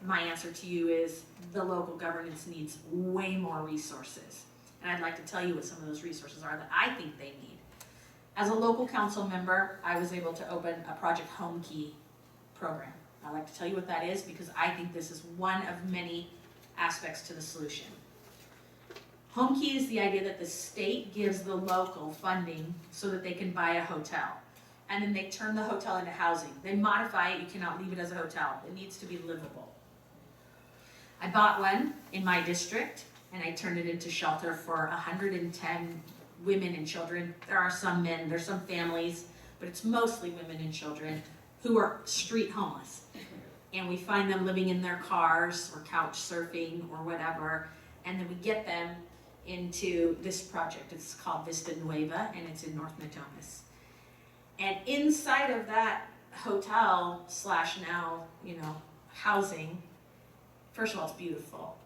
my answer to you is the local governance needs way more resources. And I'd like to tell you what some of those resources are that I think they need. As a local council member, I was able to open a Project Home Key program. I'd like to tell you what that is because I think this is one of many aspects to the solution. Home Key is the idea that the state gives the local funding so that they can buy a hotel. And then they turn the hotel into housing. They modify it, you cannot leave it as a hotel. It needs to be livable. I bought one in my district and I turned it into shelter for 110 women and children. There are some men, there's some families, but it's mostly women and children who are street homeless. And we find them living in their cars or couch surfing or whatever, and then we get them into this project. It's called Vista Nueva, and it's in North Natomas. And inside of that hotel slash now, housing, first of all, it's beautiful.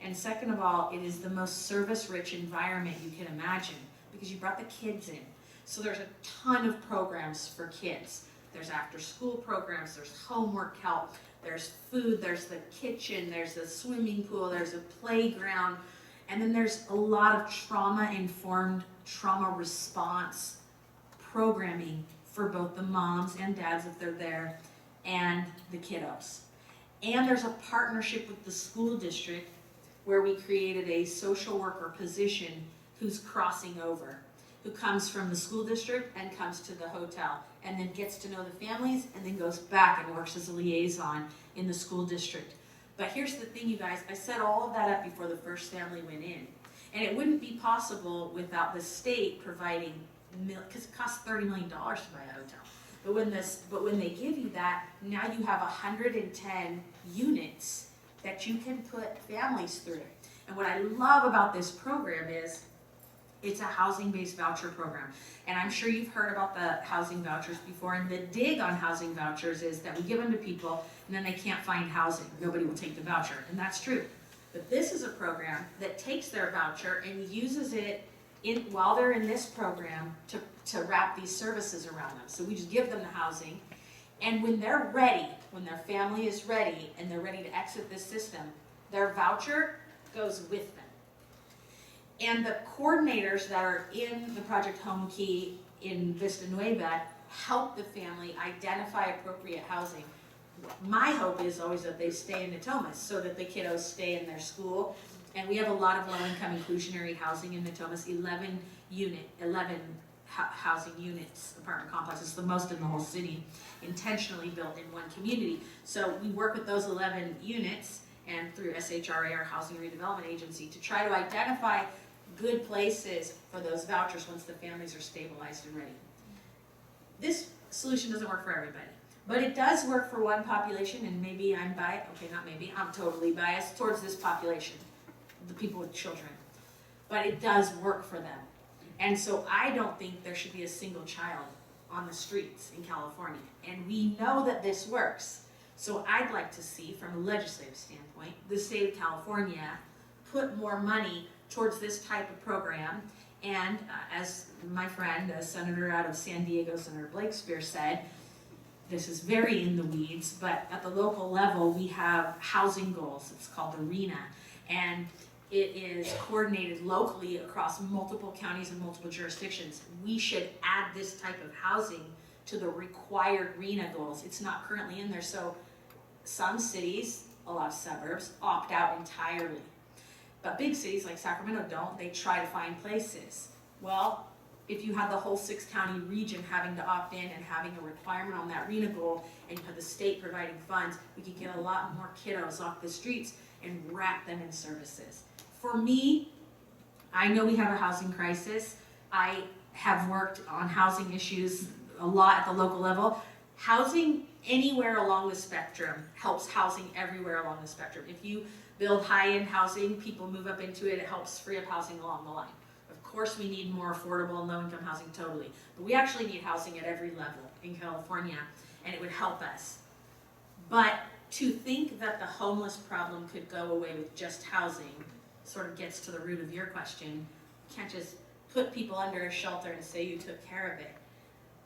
And second of all, it is the most service-rich environment you can imagine because you brought the kids in. So there's a ton of programs for kids. There's after-school programs, there's homework help, there's food, there's the kitchen, there's the swimming pool, there's a playground, and then there's a lot of trauma-informed, trauma response programming for both the moms and dads if they're there, and the kiddos. And there's a partnership with the school district where we created a social worker position who's crossing over, who comes from the school district and comes to the hotel and then gets to know the families and then goes back and works as a liaison in the school district. But here's the thing, you guys, I set all of that up before the first family went in. And it wouldn't be possible without the state providing, because it costs $30 million to buy a hotel. But when they give you that, now you have 110 units that you can put families through. And what I love about this program is it's a housing-based voucher program. And I'm sure you've heard about the housing vouchers before, and the dig on housing vouchers is that we give them to people and then they can't find housing. Nobody will take the voucher, and that's true. But this is a program that takes their voucher and uses it while they're in this program to wrap these services around them. So we just give them the housing, and when they're ready, when their family is ready and they're ready to exit this system, their voucher goes with them. And the coordinators that are in the Project Home Key in Vista Nueva help the family identify appropriate housing. My hope is always that they stay in Natomas so that the kiddos stay in their school. And we have a lot of low-income inclusionary housing in Natomas, 11 housing units, apartment complexes, the most in the whole city, intentionally built in one community. So we work with those 11 units and through SHRA, our Housing Redevelopment Agency, to try to identify good places for those vouchers once the families are stabilized and ready. This solution doesn't work for everybody, but it does work for one population, and maybe I'm biased, okay, not maybe, I'm totally biased towards this population, the people with children, but it does work for them. And so I don't think there should be a single child on the streets in California, and we know that this works. So I'd like to see, from a legislative standpoint, the state of California put more money towards this type of program. And as my friend, a senator out of San Diego, Senator Blakespear, said, this is very in the weeds, but at the local level, we have housing goals. It's called the RENA. And it is coordinated locally across multiple counties and multiple jurisdictions. We should add this type of housing to the required RENA goals. It's not currently in there, so some cities, a lot of suburbs, opt out entirely. But big cities like Sacramento don't. They try to find places. Well, if you have the whole 6-county region having to opt in and having a requirement on that RENA goal, and you have the state providing funds, we could get a lot more kiddos off the streets and wrap them in services. For me, I know we have a housing crisis. I have worked on housing issues a lot at the local level. Housing anywhere along the spectrum helps housing everywhere along the spectrum. If you build high-end housing, people move up into it, it helps free up housing along the line. Of course we need more affordable and low-income housing, totally. But we actually need housing at every level in California, and it would help us. But to think that the homeless problem could go away with just housing sort of gets to the root of your question. You can't just put people under a shelter and say you took care of it.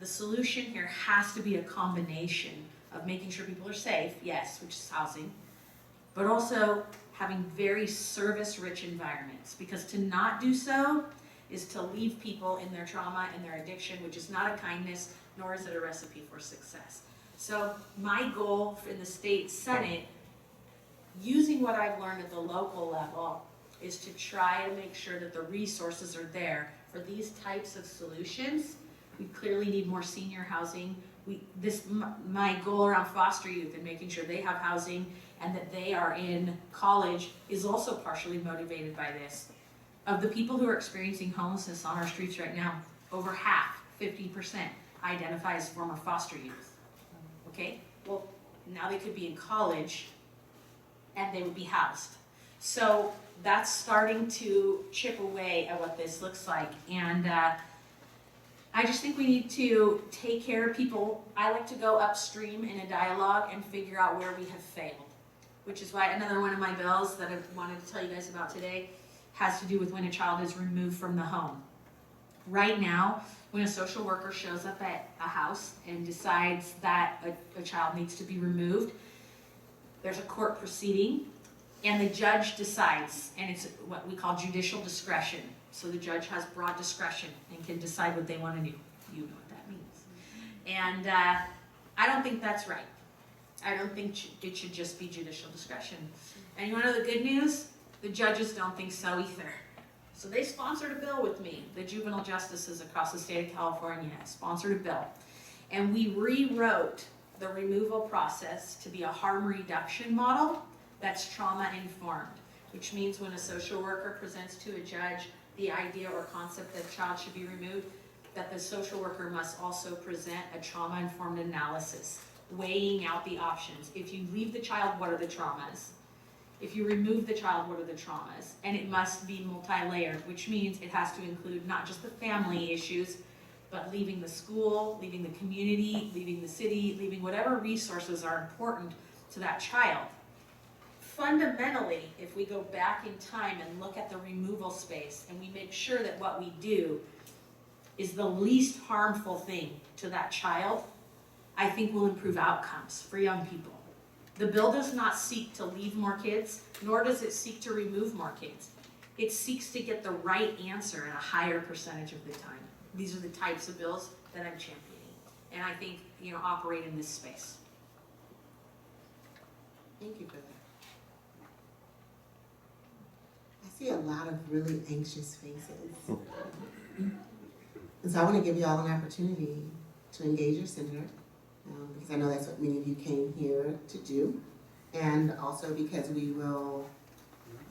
the solution here has to be a combination of making sure people are safe, yes, which is housing, but also having very service-rich environments, because to not do so is to leave people in their trauma and their addiction, which is not a kindness, nor is it a recipe for success. So my goal in the state Senate, using what I've learned at the local level, is to try to make sure that the resources are there for these types of solutions. We clearly need more senior housing. My goal around foster youth and making sure they have housing and that they are in college is also partially motivated by this. Of the people who are experiencing homelessness on our streets right now, over half, 50%, identify as former foster youth. Okay? Well, now they could be in college and they would be housed. So that's starting to chip away at what this looks like. And I just think we need to take care of people. I like to go upstream in a dialogue and figure out where we have failed, which is why another one of my bills that I wanted to tell you guys about today has to do with when a child is removed from the home. Right now, when a social worker shows up at a house and decides that a child needs to be removed, there's a court proceeding and the judge decides, and it's what we call judicial discretion. So the judge has broad discretion and can decide what they want to do. You know what that means. And I don't think that's right. I don't think it should just be judicial discretion. And you want to know the good news? The judges don't think so either. So they sponsored a bill with me. The juvenile justices across the state of California sponsored a bill. And we rewrote the removal process to be a harm reduction model that's trauma informed, which means when a social worker presents to a judge the idea or concept that a child should be removed, that the social worker must also present a trauma-informed analysis, weighing out the options. If you leave the child, what are the traumas? If you remove the child, what are the traumas? And it must be multi-layered, which means it has to include not just the family issues, but leaving the school, leaving the community, leaving the city, leaving whatever resources are important to that child. Fundamentally, if we go back in time and look at the removal space and we make sure that what we do is the least harmful thing to that child, I think we'll improve outcomes for young people. The bill does not seek to leave more kids, nor does it seek to remove more kids. It seeks to get the right answer in a higher percentage of the time. These are the types of bills that I'm championing, and I think, operate in this space. Thank you for that. I see a lot of really anxious faces. And so I want to give you all an opportunity to engage your senator, because I know that's what many of you came here to do. And also because we will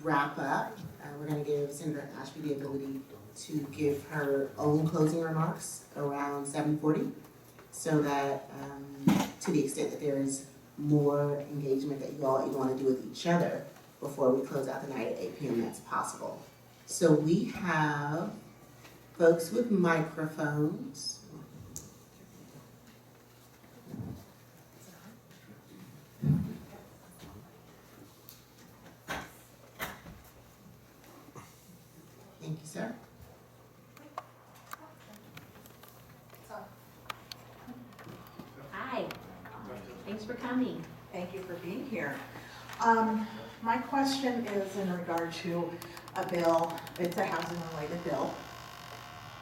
wrap up, we're going to give Senator Ashby the ability to give her own closing remarks around 7:40, so that to the extent that there is more engagement that you all want to do with each other before we close out the night at 8 p.m., that's possible. So we have folks with microphones. Thank you, sir. Hi, thanks for coming. Thank you for being here. My question is in regard to a bill. It's a housing-related bill,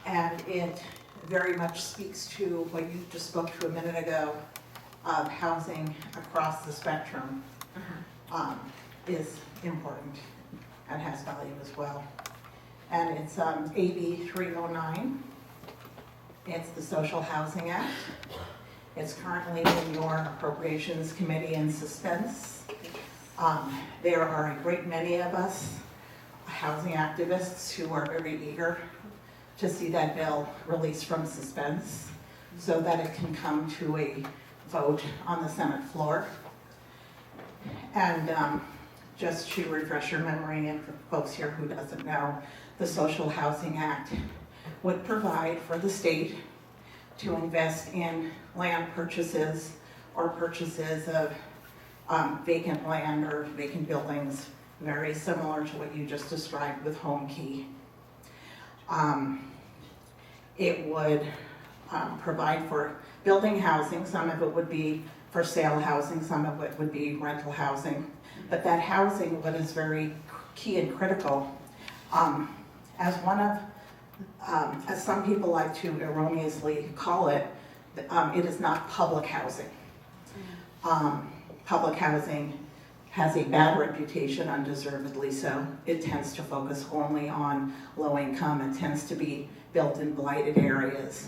and it very much speaks to what you just spoke to a minute ago of housing across the spectrum is important and has value as well. And it's AB 309. It's the Social Housing Act. It's currently in your Appropriations Committee in suspense. There are a great many of us housing activists who are very eager to see that bill released from suspense so that it can come to a vote on the Senate floor. And just to refresh your memory, and for folks here who doesn't know, the Social Housing Act would provide for the state to invest in land purchases or purchases of vacant land or vacant buildings, very similar to what you just described with Home Key. It would provide for building housing. Some of it would be for sale housing, some of it would be rental housing. But that housing, what is very key and critical, as one of, as some people like to erroneously call it, it is not public housing. Public housing has a bad reputation, undeservedly so. It tends to focus only on low income. It tends to be built in blighted areas.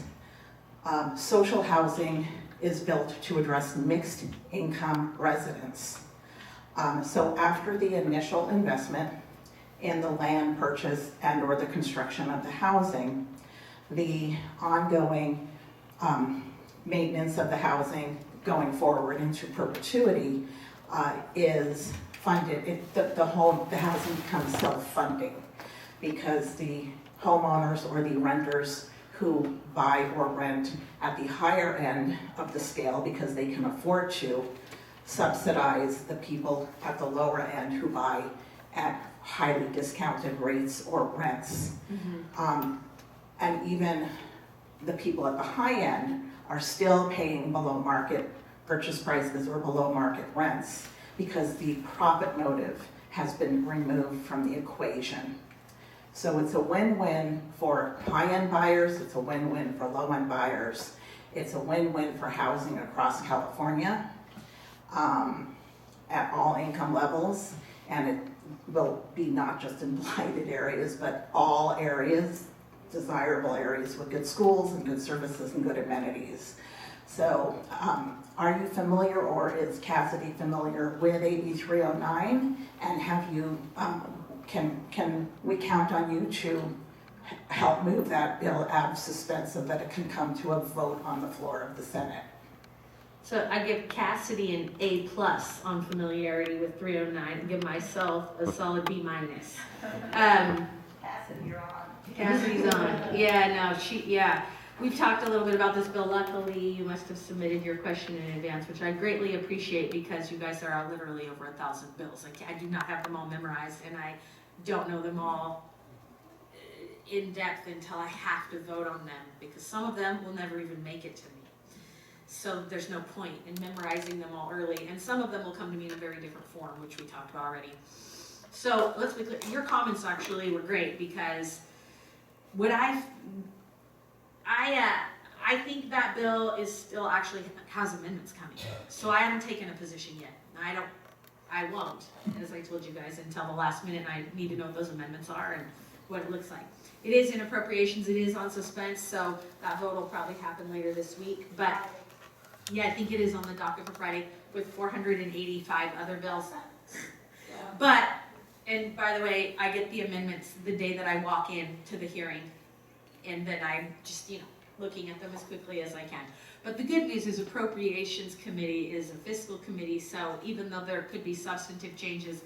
Social housing is built to address mixed income residents. So after the initial investment in the land purchase and or the construction of the housing, the ongoing maintenance of the housing going forward into perpetuity is funded. The housing becomes self-funding because the homeowners or the renters who buy or rent at the higher end of the scale because they can afford to subsidize the people at the lower end who buy at highly discounted rates or rents. And even the people at the high end are still paying below market purchase prices or below market rents because the profit motive has been removed from the equation. So it's a win-win for high-end buyers, it's a win-win for low-end buyers, it's a win-win for housing across California at all income levels, and it will be not just in blighted areas, but all areas, desirable areas with good schools and good services and good amenities. So are you familiar, or is Cassidy familiar with AB 309? And have you, can we count on you to help move that bill out of suspense so that it can come to a vote on the floor of the Senate? So I give Cassidy an A+ on familiarity with 309 and give myself a solid B-. Cassidy, you're on. Cassidy's on. Yeah, no, we've talked a little bit about this bill. Luckily, you must have submitted your question in advance, which I greatly appreciate because you guys are literally over 1,000 bills. I do not have them all memorized, and I don't know them all in depth until I have to vote on them because some of them will never even make it to me. So there's no point in memorizing them all early, and some of them will come to me in a very different form, which we talked about already. So let's be clear, your comments actually were great because what I think that bill is still actually has amendments coming. So I haven't taken a position yet. I won't, as I told you guys, until the last minute. I need to know what those amendments are and what it looks like. It is in appropriations, it is on suspense, so that vote will probably happen later this week. But yeah, I think it is on the docket for Friday with 485 other bills. But, and by the way, I get the amendments the day that I walk in to the hearing. And then I'm just, looking at them as quickly as I can. But the good news is Appropriations Committee is a fiscal committee, so even though there could be substantive changes,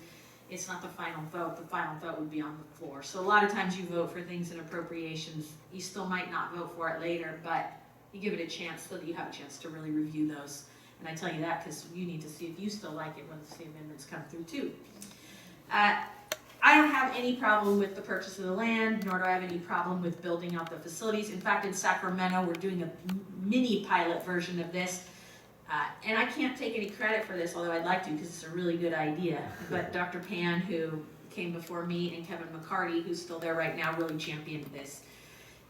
it's not the final vote. The final vote would be on the floor. So a lot of times you vote for things in appropriations, you still might not vote for it later, but you give it a chance so that you have a chance to really review those. And I tell you that because you need to see if you still like it once the amendments come through too. I don't have any problem with the purchase of the land, nor do I have any problem with building out the facilities. In fact, in Sacramento, we're doing a mini pilot version of this. And I can't take any credit for this, although I'd like to because it's a really good idea. But Dr. Pan, who came before me, and Kevin McCarty, who's still there right now, really championed this.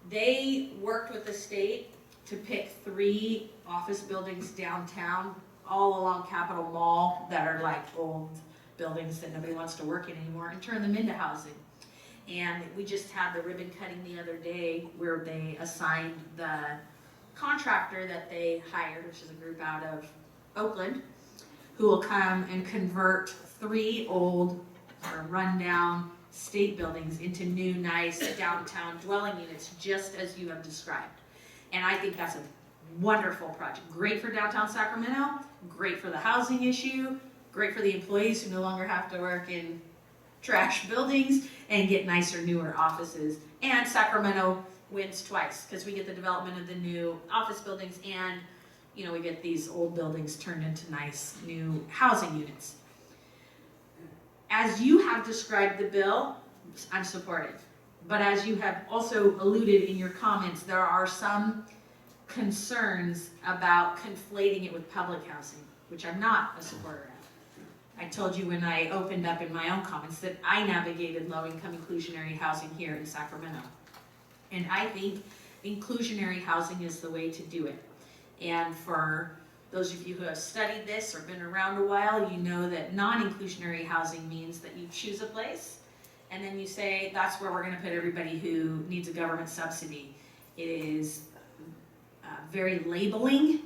They worked with the state to pick 3 office buildings downtown, all along Capitol Mall, that are like old buildings that nobody wants to work in anymore, and turn them into housing. And we just had the ribbon cutting the other day where they assigned the contractor that they hired, which is a group out of Oakland, who will come and convert 3 old or rundown state buildings into new, nice downtown dwelling units, just as you have described. And I think that's a wonderful project. Great for downtown Sacramento, great for the housing issue, great for the employees who no longer have to work in trash buildings and get nicer, newer offices. And Sacramento wins twice because we get the development of the new office buildings and we get these old buildings turned into nice new housing units. As you have described the bill, I'm supportive. But as you have also alluded in your comments, there are some concerns about conflating it with public housing, which I'm not a supporter of. I told you when I opened up in my own comments that I navigated low-income inclusionary housing here in Sacramento. And I think inclusionary housing is the way to do it. And for those of you who have studied this or been around a while, you know that non-inclusionary housing means that you choose a place and then you say, that's where we're gonna put everybody who needs a government subsidy. It is very labeling,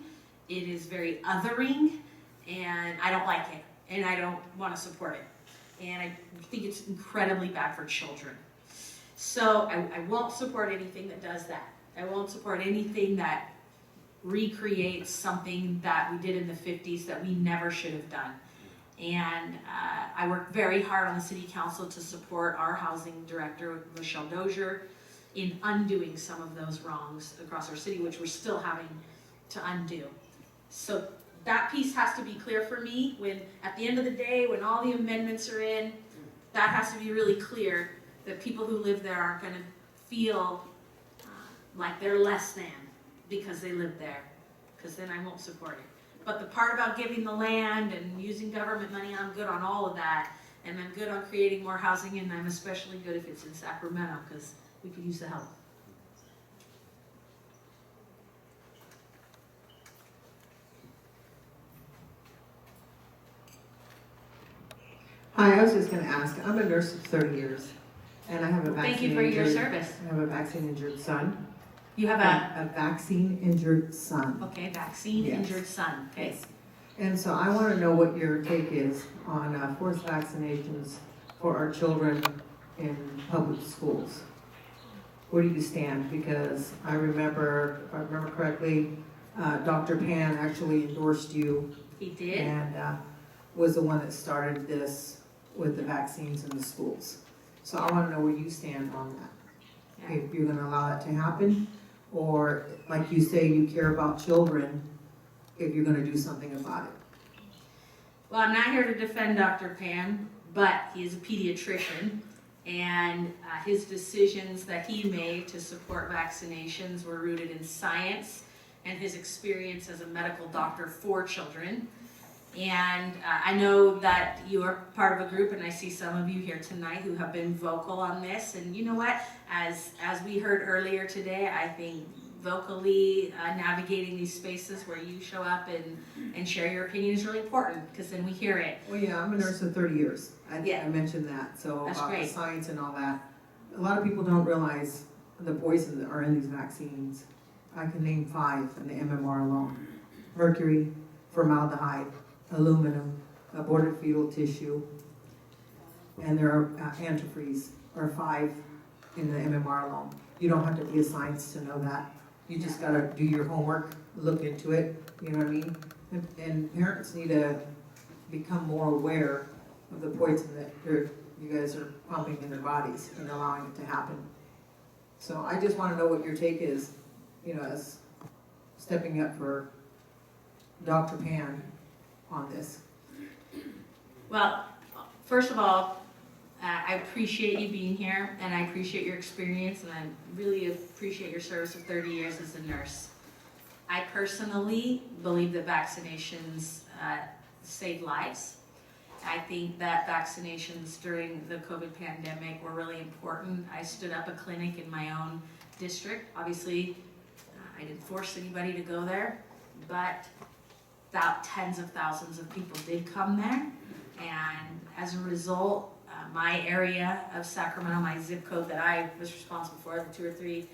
it is very othering, and I don't like it, and I don't wanna support it. And I think it's incredibly bad for children. So I won't support anything that does that. I won't support anything that recreates something that we did in the 50s that we never should have done. And I worked very hard on the city council to support our housing director, Michelle Dozier, in undoing some of those wrongs across our city, which we're still having to undo. So that piece has to be clear for me when, at the end of the day, when all the amendments are in, that has to be really clear that people who live there aren't gonna feel like they're less than because they live there, because then I won't support it. But the part about giving the land and using government money, I'm good on all of that. And I'm good on creating more housing, and I'm especially good if it's in Sacramento, because we could use the help. Hi, I was just gonna ask, I'm a nurse for 30 years, and I have a Thank you for your service. I have a vaccine-injured son. You have a, A vaccine-injured son. okay, vaccine Yes. injured son, okay? Yes. And so I wanna know what your take is on forced vaccinations for our children in public schools. Where do you stand? Because I remember, if I remember correctly, Dr. Pan actually endorsed you He did? and was the one that started this with the vaccines in the schools. So I want to know where you stand on that. Yeah. If you're going to allow that to happen, or like you say, you care about children, if you're going to do something about it. Well, I'm not here to defend Dr. Pan, but he is a pediatrician, and his decisions that he made to support vaccinations were rooted in science and his experience as a medical doctor for children. And I know that you are part of a group, and I see some of you here tonight who have been vocal on this. And you know what? As we heard earlier today, I think vocally navigating these spaces where you show up and share your opinion is really important, because then we hear it. Well, yeah, I'm a nurse for 30 years. I mentioned that, so That's about the great. science and all that. A lot of people don't realize the poison that are in these vaccines. I can name 5 in the MMR alone. Mercury, formaldehyde, aluminum, aborted fetal tissue, and there are antifreeze, are 5 in the MMR alone. You don't have to be a scientist to know that. You just gotta do your homework, look into it, you know what I mean? And parents need to become more aware of the poison that you guys are pumping in their bodies and allowing it to happen. So I just wanna know what your take is, you know, as stepping up for Dr. Pan on this. Well, first of all, I appreciate you being here, and I appreciate your experience, and I really appreciate your service of 30 years as a nurse. I personally believe that vaccinations save lives. I think that vaccinations during the COVID pandemic were really important. I stood up a clinic in my own district. Obviously, I didn't force anybody to go there, but about tens of thousands of people did come there. And as a result, my area of Sacramento, my zip code that I was responsible for, the 2 or 3,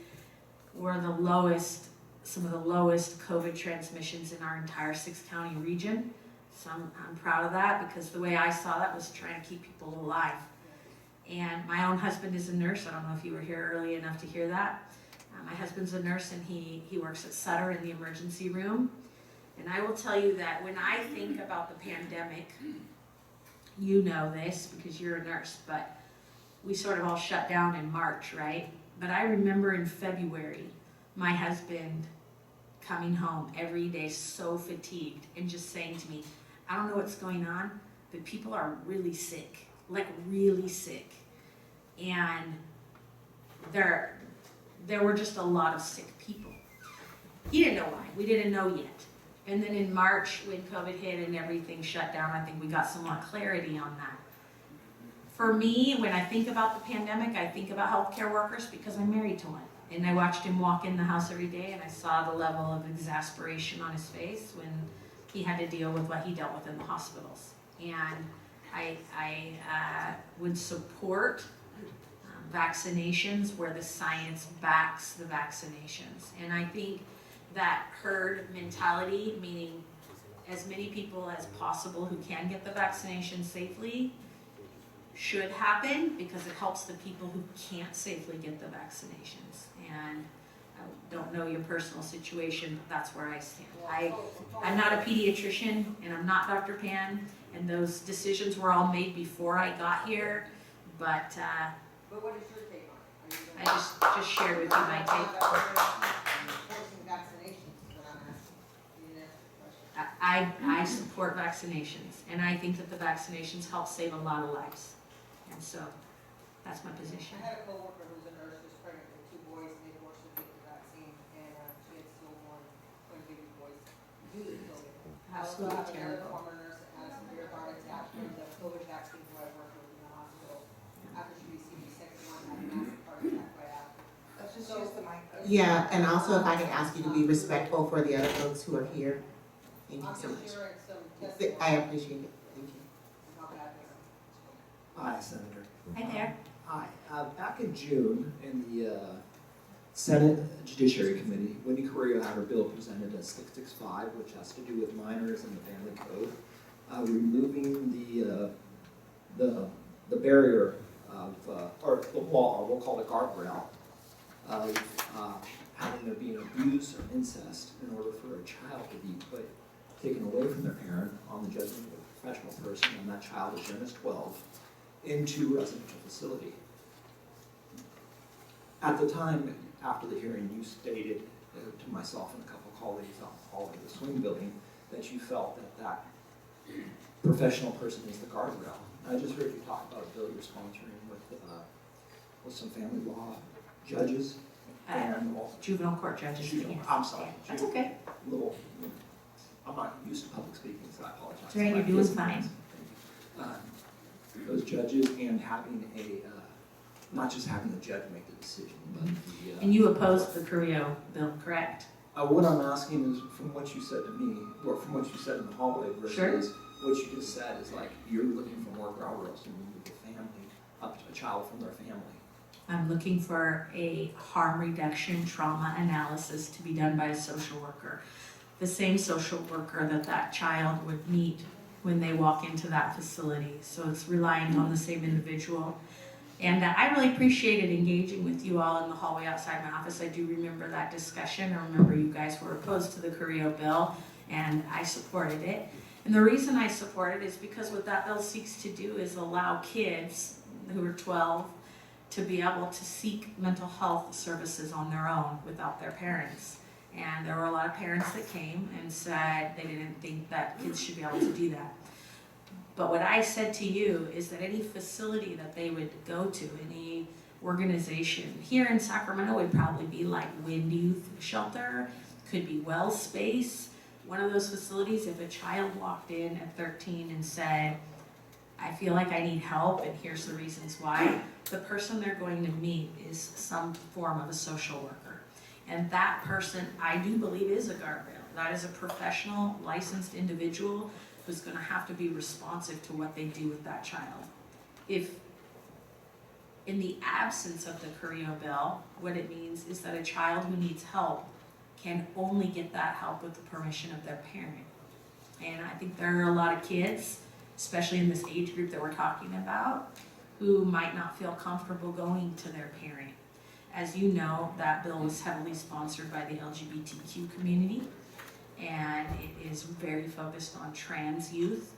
were the lowest, some of the lowest COVID transmissions in our entire 6-county region. So I'm proud of that, because the way I saw that was trying to keep people alive. And my own husband is a nurse. I don't know if you were here early enough to hear that. My husband's a nurse, and he works at Sutter in the emergency room. And I will tell you that when I think about the pandemic, you know this because you're a nurse, but we sort of all shut down in March, right? But I remember in February, my husband coming home every day so fatigued and just saying to me, I don't know what's going on, but people are really sick, like really sick. And there were just a lot of sick people. he didn't know why. We didn't know yet. And then in March, when COVID hit and everything shut down, I think we got some more clarity on that. For me, when I think about the pandemic, I think about healthcare workers because I'm married to one. And I watched him walk in the house every day, and I saw the level of exasperation on his face when he had to deal with what he dealt with in the hospitals. And I would support vaccinations where the science backs the vaccinations. And I think that herd mentality, meaning as many people as possible who can get the vaccination safely, should happen because it helps the people who can't safely get the vaccinations. And I don't know your personal situation, but that's where I stand. I'm not a pediatrician and I'm not Dr. Pan, and those decisions were all made before I got here, but But what is your take on it? I just shared with you my take. Enforcing vaccinations is what I'm asking. You didn't answer the question. I support vaccinations, and I think that the vaccinations help save a lot of lives. And so, that's my position. I had a coworker who was a nurse who was pregnant with 2 boys, and they forced her to get the vaccine, and she had stillborn twin baby boys due to COVID. I also Absolutely have another terrible. former nurse that had a severe heart attack from the COVID vaccine who I worked with in the hospital. After she received the second one, had a massive heart attack right after. Let's just use the mic. Yeah, and also if I could ask you to be respectful for the other folks who are here. Thank you I'm so just much. sharing some testimony I appreciate it. Thank you. about that. Hi, Senator. Hi there. Hi. Back in June, in the Senate Judiciary Committee, Wendy Carrillo had her bill presented as 665, which has to do with minors and the family code, removing the barrier of, or the wall, or we'll call it guardrail, of having there being abuse or incest in order for a child to be taken away from their parent on the judgment of a professional person, and that child as young as 12, into a residential facility. At the time, after the hearing, you stated to myself and a couple of colleagues on all of the swing building that you felt that that professional person is the guardrail. I just heard you talk about a bill you're sponsoring with some family law judges and also Juvenile court judges. juvenile. Yes. I'm sorry. That's okay. Little, I'm not used to public speaking, so I apologize. That's right, you're doing fine. Those judges and having not just having the judge make the decision, but the. And you opposed the Carrillo bill, correct? What I'm asking is from what you said to me, or from what you said in the hallway versus Sure. what you just said is like, you're looking for more guardrails to remove the family, up to a child from their family. I'm looking for a harm reduction trauma analysis to be done by a social worker. The same social worker that child would meet when they walk into that facility. So it's relying on the same individual. And I really appreciated engaging with you all in the hallway outside my office. I do remember that discussion. I remember you guys were opposed to the Carrillo bill, and I supported it. And the reason I support it is because what that bill seeks to do is allow kids who are 12 to be able to seek mental health services on their own without their parents. And there were a lot of parents that came and said they didn't think that kids should be able to do that. But what I said to you is that any facility that they would go to, any organization here in Sacramento would probably be like Wind Youth Shelter, could be Well Space, one of those facilities. If a child walked in at 13 and said, I feel like I need help and here's the reasons why, the person they're going to meet is some form of a social worker. And that person, I do believe, is a guardrail. That is a professional, licensed individual who's gonna have to be responsive to what they do with that child. If, in the absence of the Carrillo bill, what it means is that a child who needs help can only get that help with the permission of their parent. And I think there are a lot of kids, especially in this age group that we're talking about, who might not feel comfortable going to their parent. As you know, that bill was heavily sponsored by the LGBTQ community, and it is very focused on trans youth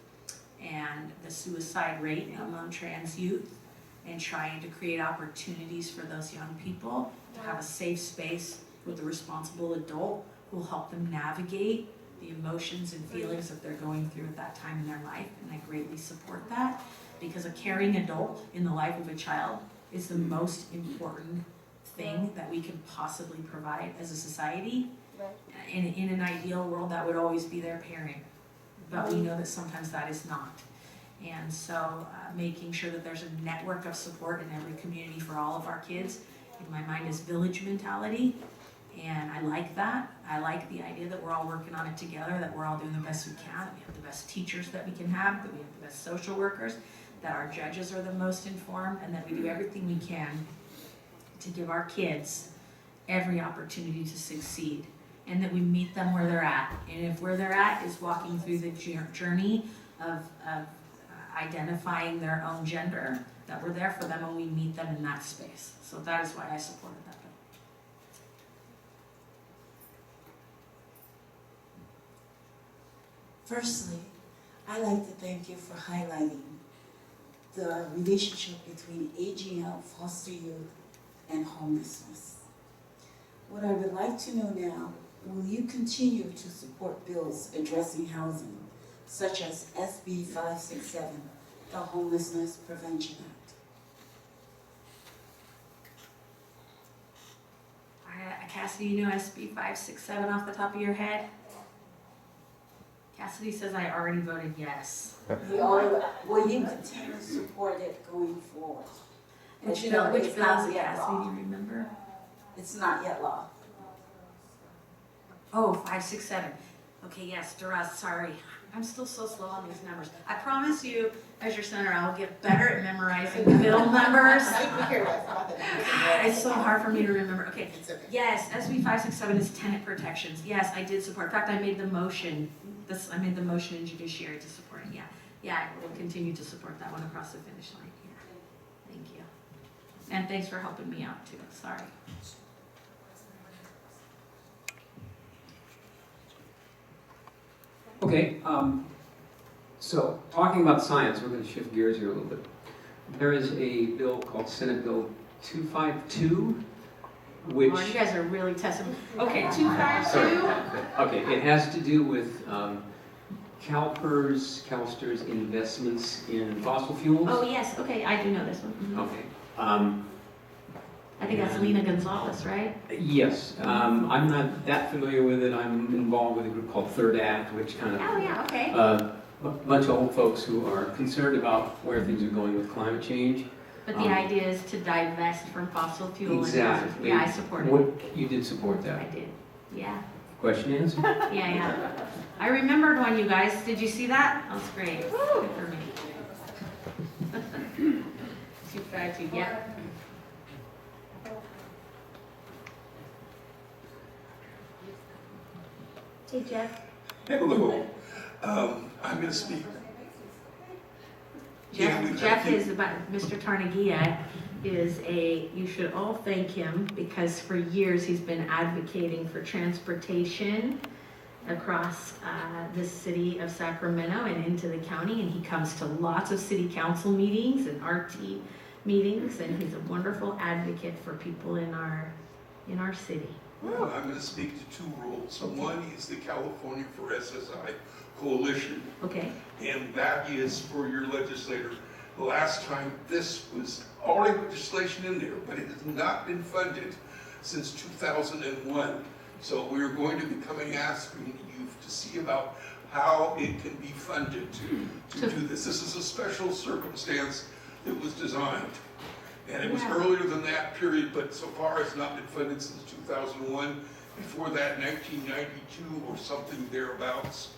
and the suicide rate among trans youth, and trying to create opportunities for those young people to have a safe space with a responsible adult who will help them navigate the emotions and feelings that they're going through at that time in their life. And I greatly support that, because a caring adult in the life of a child is the most important thing that we can possibly provide as a society. In an ideal world, that would always be their parent, but we know that sometimes that is not. And so making sure that there's a network of support in every community for all of our kids, in my mind, is village mentality. And I like that. I like the idea that we're all working on it together, that we're all doing the best we can, that we have the best teachers that we can have, that we have the best social workers, that our judges are the most informed, and that we do everything we can to give our kids every opportunity to succeed, and that we meet them where they're at. And if where they're at is walking through the journey of identifying their own gender, that we're there for them and we meet them in that space. So that is why I supported that bill. Firstly, I'd like to thank you for highlighting the relationship between aging out, foster youth, and homelessness. What I would like to know now, will you continue to support bills addressing housing, such as SB 567, the Homelessness Prevention Act? Cassidy, you know SB 567 off the top of your head? Cassidy says I already voted yes. Will you continue to support it going forward? Which You bill, know, which it's bill not is it, yet Cassidy, law. do you remember? It's not yet law. Oh, 567. Okay, yes, Duras, sorry. I'm still so slow on these numbers. I promise you, as your senator, I'll get better at memorizing bill numbers. God, it's so hard for me to remember. Okay, It's okay. yes, SB 567 is tenant protections. Yes, I did support. In fact, I made the motion. I made the motion in judiciary to support it. Yeah, I will continue to support that one across the finish line. Yeah, thank you. And thanks for helping me out too. Sorry. Okay, so talking about science, we're going to shift gears here a little bit. There is a bill called Senate Bill 252, which... Oh, you guys are really testing me. Okay, 252. Okay, it has to do with CalSTR's investments in fossil fuels. Oh, yes, okay, I do know this one. Mhm. Okay. I think that's Lena Gonzalez, right? Yes, I'm not that familiar with it. I'm involved with a group called Third Act, which kind of Oh, yeah, okay. a bunch of old folks who are concerned about where things are going with climate change. But the idea is to divest from fossil fuel. Exactly. Yeah, I support it. What, you did support I that. did, yeah. Question answered? Yeah. I remembered one, you guys. Did you see that? That was great. Good for me. 252, yeah. Hey, Jeff. Hello, I'm going to speak. Jeff is about, Mr. Tarnagia is you should all thank him because for years he's been advocating for transportation across the city of Sacramento and into the county, and he comes to lots of city council meetings and RT meetings, and he's a wonderful advocate for people in our city. Well, I'm going to speak to two roles. One is the California for SSI Coalition, Okay. and that is for your legislator. The last time this was already legislation in there, but it has not been funded since 2001. So we're going to be coming asking you to see about how it can be funded to do this. This is a special circumstance that was designed. And it was earlier than that period, but so far it's not been funded since 2001. Before that, 1992 or something thereabouts.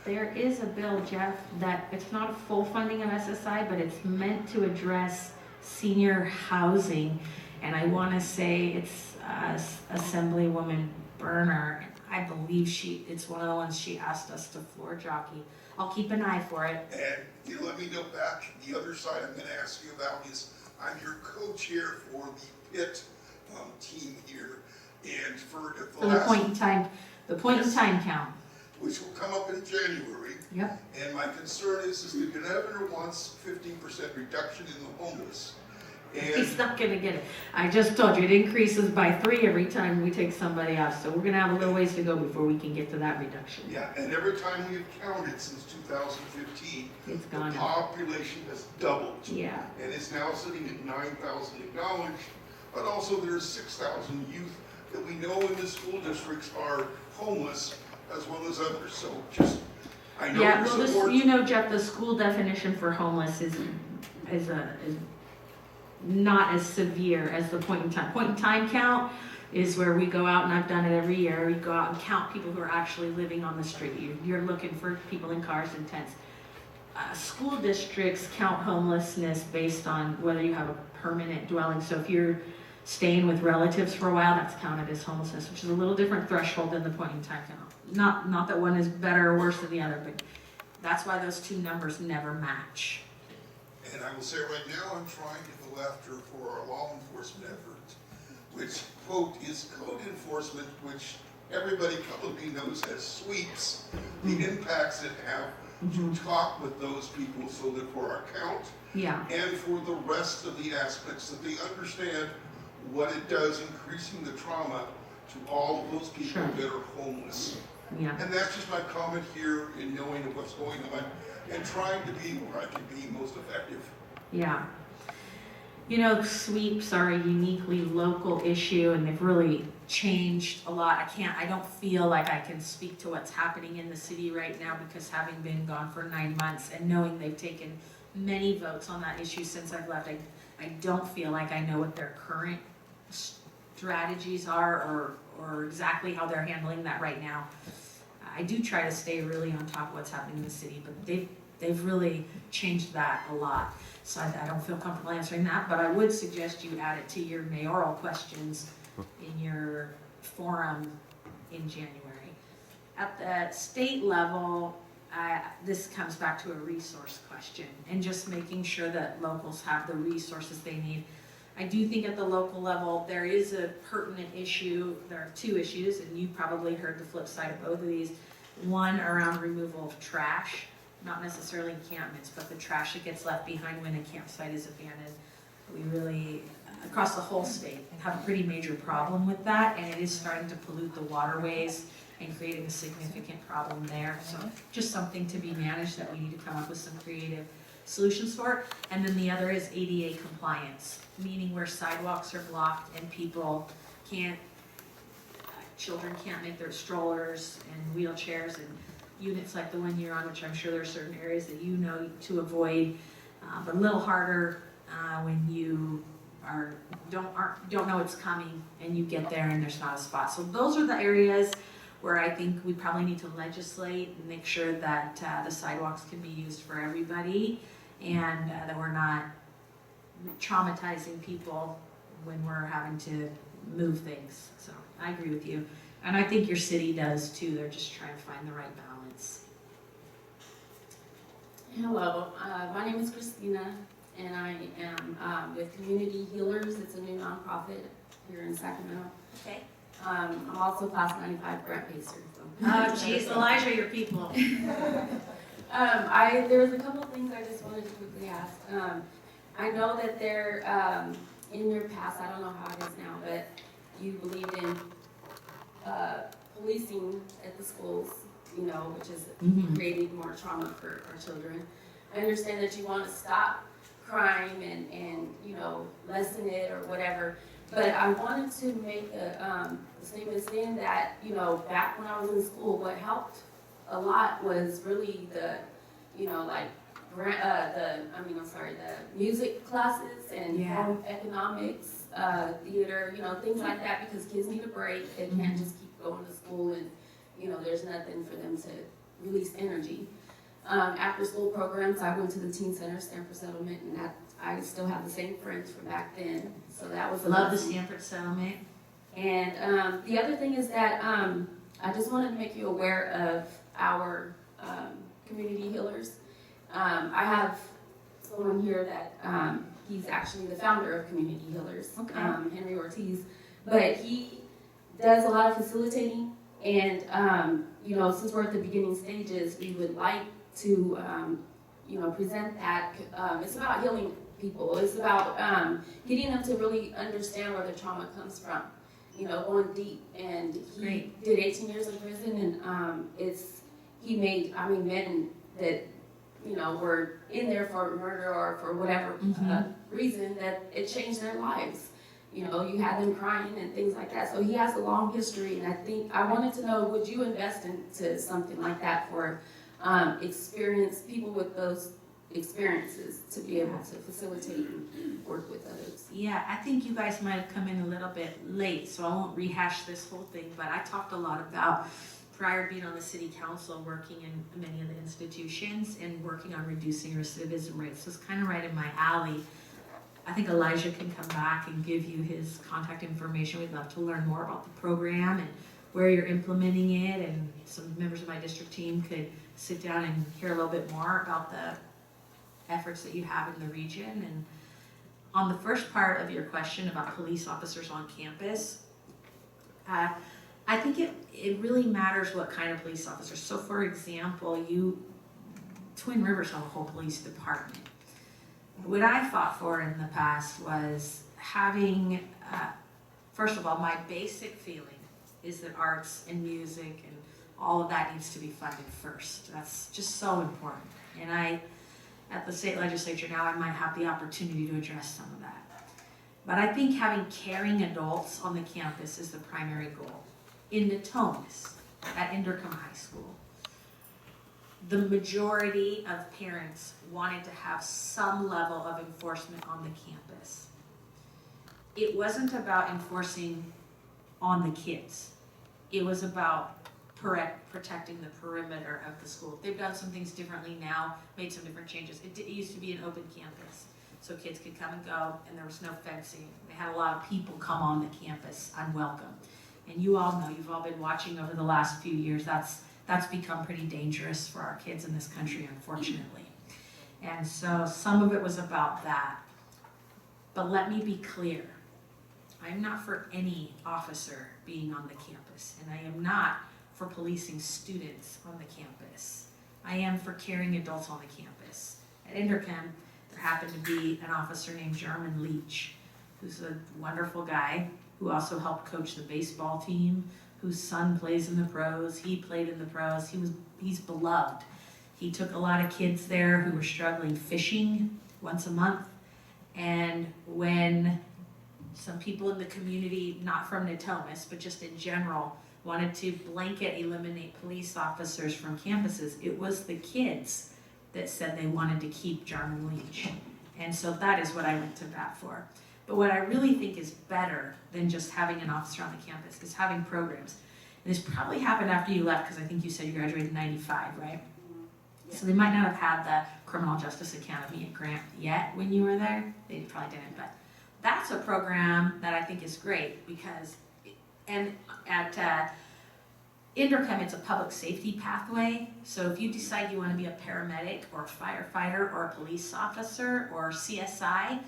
There is a bill, Jeff, that it's not a full funding of SSI, but it's meant to address senior housing. And I want to say it's Assemblywoman Berner. I believe it's one of the ones she asked us to floor jockey. I'll keep an eye for it. And let me go back. The other side I'm going to ask you about is I'm your co-chair for the PIT team here. And for the The point in time count. which will come up in January. Yep. And my concern is the governor wants 15% reduction in the homeless. And He's not gonna get it. I just told you, it increases by 3 every time we take somebody off, so we're gonna have a little ways to go before we can get to that reduction. yeah, and every time we've counted since 2015, It's the gone up. population has doubled. Yeah. And it's now sitting at 9,000 acknowledged, but also there's 6,000 youth that we know in the school districts are homeless as well as others. So just, I know Yeah, your well, support. you know, Jeff, the school definition for homeless is not as severe as the point in time. Point in time count is where we go out, and I've done it every year. We go out and count people who are actually living on the street. You're looking for people in cars and tents. School districts count homelessness based on whether you have a permanent dwelling. So if you're staying with relatives for a while, that's counted as homelessness, which is a little different threshold than the point in time count. Not that one is better or worse than the other, but that's why those two numbers never match. And I will say right now, I'm trying to go after for our law enforcement efforts, which, quote, is code enforcement, which everybody probably knows as sweeps, the impacts it have to talk with those people so that for our count Yeah. and for the rest of the aspects, that they understand what it does, increasing the trauma to all of those people Sure. that are homeless. Yeah. And that's just my comment here in knowing of what's going on and trying to be where I can be most effective. Yeah. You know, sweeps are a uniquely local issue, and they've really changed a lot. I don't feel like I can speak to what's happening in the city right now, because having been gone for 9 months and knowing they've taken many votes on that issue since I've left, I don't feel like I know what their current strategies are or exactly how they're handling that right now. I do try to stay really on top of what's happening in the city, but they've really changed that a lot. So I don't feel comfortable answering that, but I would suggest you add it to your mayoral questions in your forum in January. At the state level, this comes back to a resource question and just making sure that locals have the resources they need. I do think at the local level, there is a pertinent issue. There are two issues, and you probably heard the flip side of both of these. One around removal of trash, not necessarily encampments, but the trash that gets left behind when a campsite is abandoned. We really, across the whole state, have a pretty major problem with that, and it is starting to pollute the waterways and creating a significant problem there. So just something to be managed that we need to come up with some creative solutions for. And then the other is ADA compliance, meaning where sidewalks are blocked and people can't, children can't make their strollers and wheelchairs and units like the one you're on, which I'm sure there are certain areas that you know to avoid, but a little harder when you don't know it's coming and you get there and there's not a spot. So those are the areas where I think we probably need to legislate and make sure that the sidewalks can be used for everybody, and that we're not traumatizing people when we're having to move things. So I agree with you. And I think your city does too. They're just trying to find the right balance. Hello, my name is Christina, and I am with Community Healers. It's a new nonprofit here in Sacramento. Okay. I'm also class 95 grant pacer. So. Oh, geez, Elijah, your people. There was a couple of things I just wanted to quickly ask. I know that there, in your past, I don't know how it is now, but you believed in policing at the schools, you know, which is creating more trauma for our children. I understand that you want to stop crime and you know, lessen it or whatever. But I wanted to make a statement saying that, you know, back when I was in school, what helped a lot was really the, you know, like, the music classes and home economics, theater, you know, things like that, because kids need a break. They can't just keep going to school and, you know, there's nothing for them to release energy. After school programs, I went to the teen center, Stanford Settlement, and that I still have the same friends from back then. So that was a Love the blessing. Stanford Settlement. And the other thing is that I just wanted to make you aware of our community healers. I have someone here that he's actually the founder of Community Healers, Henry Ortiz, but he does a lot of facilitating, and you know, since we're at the beginning stages, we would like to you know, present that. It's about healing people. It's about getting them to really understand where the trauma comes from, you know, going deep. And he did 18 years in prison, and he made, I mean, men that, you know, were in there for murder or for whatever reason, that it changed their lives. you know, you had them crying and things like that. So he has a long history, and I wanted to know, would you invest into something like that for experienced people with those experiences to be able to facilitate and work with others? Yeah, I think you guys might have come in a little bit late, so I won't rehash this whole thing, but I talked a lot about, prior to being on the city council, working in many of the institutions and working on reducing recidivism rates. So it's kind of right in my alley. I think Elijah can come back and give you his contact information. We'd love to learn more about the program and where you're implementing it, and some members of my district team could sit down and hear a little bit more about the efforts that you have in the region. And on the first part of your question about police officers on campus, I think it really matters what kind of police officers. So for example, Twin Rivers have a whole police department. What I fought for in the past was having, first of all, my basic feeling is that arts and music and all of that needs to be funded first. That's just so important. And at the state legislature now, I might have the opportunity to address some of that. But I think having caring adults on the campus is the primary goal. In Natomas, at Indercom High School, the majority of parents wanted to have some level of enforcement on the campus. It wasn't about enforcing on the kids. It was about protecting the perimeter of the school. They've done some things differently now, made some different changes. It used to be an open campus, so kids could come and go, and there was no fencing. They had a lot of people come on the campus unwelcome. And you all know, you've all been watching over the last few years, that's become pretty dangerous for our kids in this country, unfortunately. And so some of it was about that. But let me be clear. I'm not for any officer being on the campus, and I am not for policing students on the campus. I am for caring adults on the campus. At Indercom, there happened to be an officer named Jerman Leach, who's a wonderful guy, who also helped coach the baseball team, whose son plays in the pros. He played in the pros. He's beloved. He took a lot of kids there who were struggling fishing once a month. And when some people in the community, not from Natomas, but just in general, wanted to blanket eliminate police officers from campuses, it was the kids that said they wanted to keep Jarman Leach. And so that is what I went to bat for. But what I really think is better than just having an officer on the campus is having programs. And this probably happened after you left, because I think you said you graduated in '95, right? Yeah. So they might not have had the Criminal Justice Academy at Grant yet when you were there. They probably didn't, but that's a program that I think is great because, and at Indercom, it's a public safety pathway. So if you decide you want to be a paramedic or a firefighter or a police officer or CSI,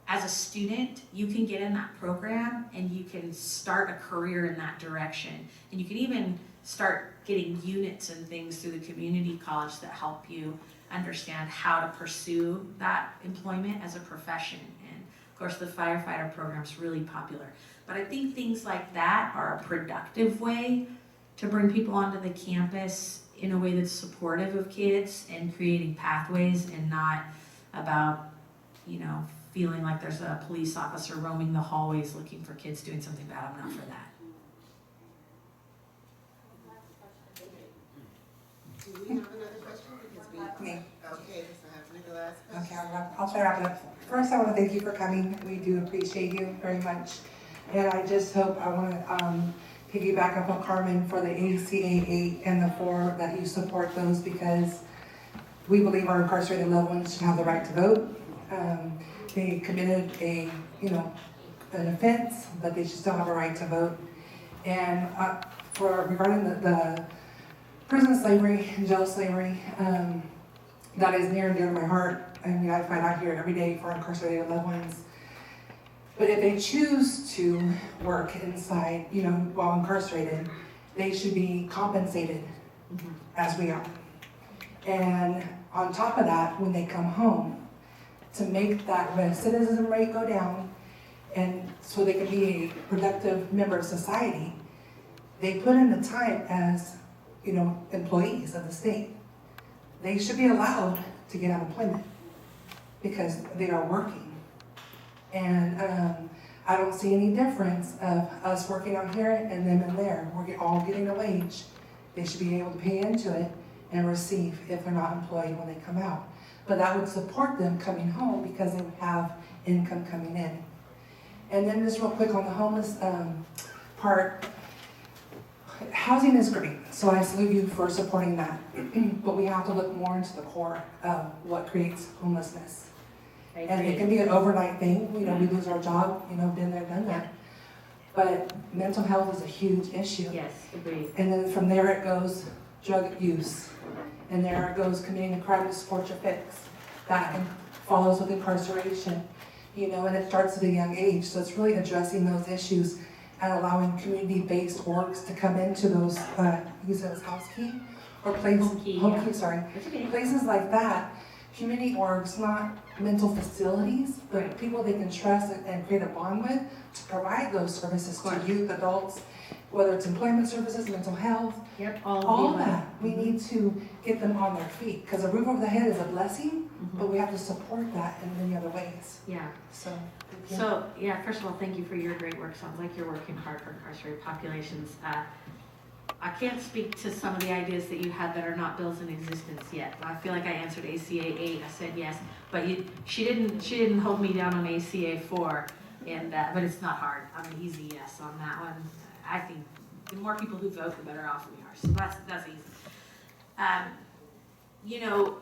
as a student, you can get in that program and you can start a career in that direction. And you can even start getting units and things through the community college that help you understand how to pursue that employment as a profession. And of course, the firefighter program is really popular. But I think things like that are a productive way to bring people onto the campus in a way that's supportive of kids and creating pathways, and not about, feeling like there's a police officer roaming the hallways looking for kids doing something bad. I'm not for that. Do we have another question? Because Me. Okay, so I have Nicholas. Okay, I'll try to wrap it up. First, I want to thank you for coming. We do appreciate you very much. And I just hope, I want to piggyback up on Carmen for the ACA8 and the 4, that you support those, because we believe our incarcerated loved ones should have the right to vote. They committed an offense, but they should still have a right to vote. And regarding the prison slavery and jail slavery, that is near and dear to my heart. I mean, I find out here every day for incarcerated loved ones. But if they choose to work inside, while incarcerated, they should be compensated as we are. And on top of that, when they come home, to make that recidivism rate go down, and so they can be a productive member of society, they put in the time as, employees of the state. They should be allowed to get unemployment because they are working. And I don't see any difference of us working out here and them in there. We're all getting a wage. They should be able to pay into it and receive if they're not employed when they come out. But that would support them coming home because they would have income coming in. And then just real quick on the homeless part, housing is great, so I salute you for supporting that. But we have to look more into the core of what creates homelessness. And it can be an overnight thing, you know, we lose our job, you know, been there, done that. But mental health is a huge issue. Yes, agreed. And then from there it goes drug use. And there it goes committing a crime to support your fix. That follows with incarceration, you know, and it starts at a young age. So it's really addressing those issues and allowing community-based orgs to come into those, use it as house key or places, home key, sorry. Places like that, community orgs, not mental facilities, but people they can trust and create a bond with to provide those services to youth, adults, whether it's employment services, mental health, all that. We need to get them on their feet because a roof over the head is a blessing, but we have to support that in many other ways. Yeah. So, Yeah, first of all, thank you for your great work. Sounds like you're working hard for incarcerated populations. I can't speak to some of the ideas that you had that are not bills in existence yet. I feel like I answered ACA 8. I said yes, but she didn't hold me down on ACA 4, and but it's not hard. I'm an easy yes on that one. I think the more people who vote, the better off we are. So that's easy. You know,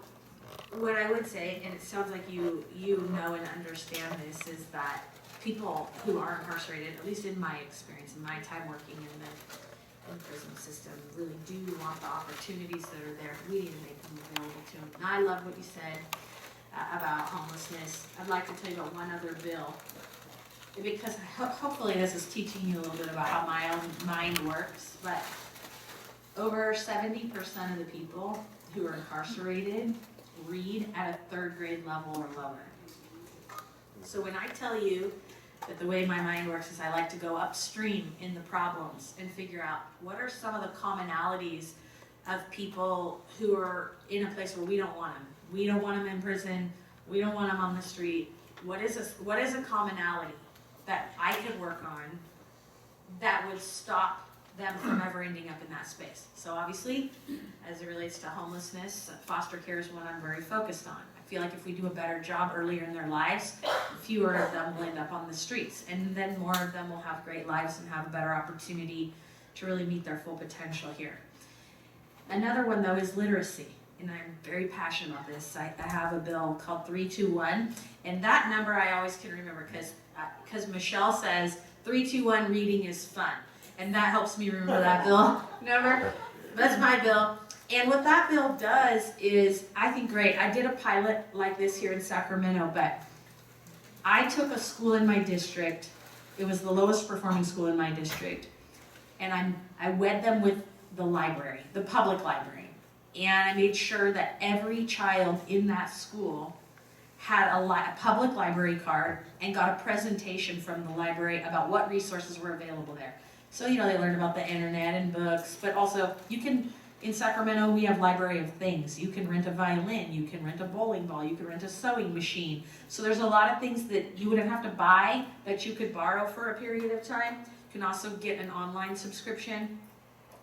what I would say, and it sounds like you know and understand this, is that people who are incarcerated, at least in my experience, in my time working in the prison system, really do want the opportunities that are there. We need to make them available to them. And I love what you said about homelessness. I'd like to tell you about one other bill, because hopefully this is teaching you a little bit about how my own mind works, but over 70% of the people who are incarcerated read at a 3rd grade level or lower. So when I tell you that the way my mind works is I like to go upstream in the problems and figure out what are some of the commonalities of people who are in a place where we don't want them. We don't want them in prison. We don't want them on the street. What is a commonality that I could work on that would stop them from ever ending up in that space? So obviously, as it relates to homelessness, foster care is one I'm very focused on. I feel like if we do a better job earlier in their lives, fewer of them will end up on the streets, and then more of them will have great lives and have a better opportunity to really meet their full potential here. Another one though is literacy, and I'm very passionate about this. I have a bill called 321, and that number I always can remember because Michelle says 321 reading is fun, and that helps me remember that bill number. That's my bill. And what that bill does is, I think, great. I did a pilot like this here in Sacramento, but I took a school in my district. It was the lowest performing school in my district. And I wed them with the library, the public library. And I made sure that every child in that school had a public library card and got a presentation from the library about what resources were available there. So, you know, they learned about the internet and books, but also in Sacramento, we have Library of Things. You can rent a violin, you can rent a bowling ball, you can rent a sewing machine. So there's a lot of things that you wouldn't have to buy that you could borrow for a period of time. You can also get an online subscription.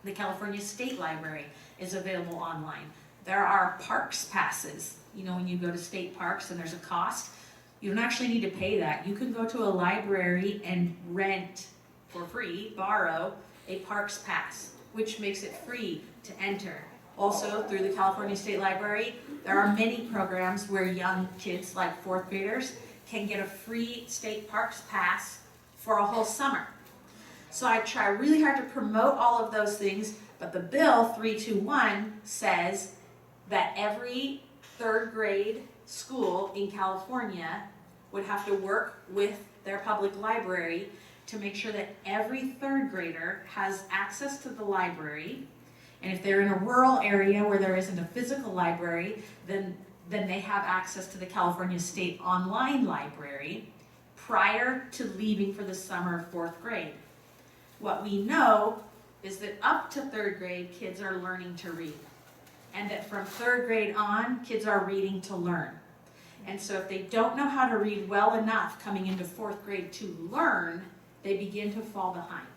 The California State Library is available online. There are parks passes. You know, when you go to state parks and there's a cost, you don't actually need to pay that. You can go to a library and rent for free, borrow a parks pass, which makes it free to enter. Also, through the California State Library, there are many programs where young kids, like 4th graders, can get a free state parks pass for a whole summer. So I try really hard to promote all of those things, but the bill 321 says that every 3rd grade school in California would have to work with their public library to make sure that every 3rd grader has access to the library. And if they're in a rural area where there isn't a physical library, then they have access to the California State Online Library prior to leaving for the summer of 4th grade. What we know is that up to 3rd grade, kids are learning to read. And that from 3rd grade on, kids are reading to learn. And so if they don't know how to read well enough coming into 4th grade to learn, they begin to fall behind.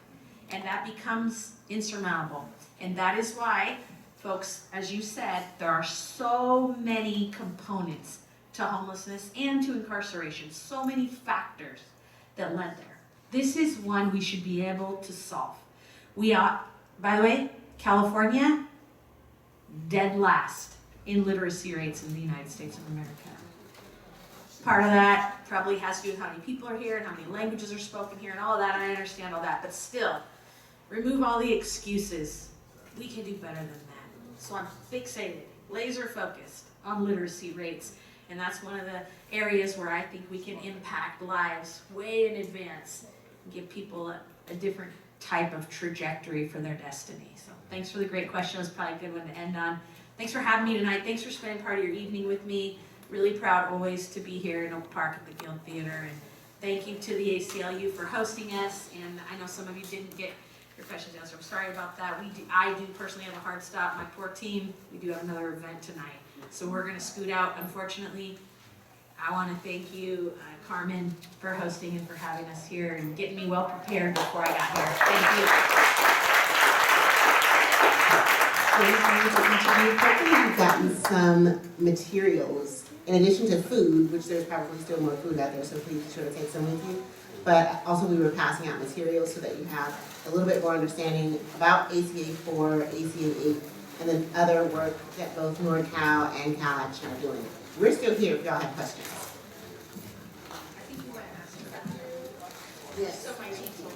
And that becomes insurmountable. And that is why, folks, as you said, there are so many components to homelessness and to incarceration, so many factors that led there. This is one we should be able to solve. We are, by the way, California, dead last in literacy rates in the United States of America. Part of that probably has to do with how many people are here and how many languages are spoken here and all of that. I understand all that, but still, remove all the excuses. We can do better than that. So I'm fixated, laser focused on literacy rates. And that's one of the areas where I think we can impact lives way in advance and give people a different type of trajectory for their destiny. So thanks for the great question. It was probably a good one to end on. Thanks for having me tonight. Thanks for spending part of your evening with me. Really proud always to be here in Oak Park at the Guild Theater. And thank you to the ACLU for hosting us. And I know some of you didn't get your questions answered. I'm sorry about that. I do personally have a hard stop. My poor team, we do have another event tonight. So we're going to scoot out, unfortunately. I want to thank you, Carmen, for hosting and for having us here and getting me well prepared before I got here. Thank you. You've gotten some materials, in addition to food, which there's probably still more food out there, so please be sure to take some with you. But also we were passing out materials so that you have a little bit more understanding about ACA 4, ACA 8, and then other work that both NorCal and Cal Action are doing. We're still here if y'all have questions. I think you might ask for that. Yes. So my team told me.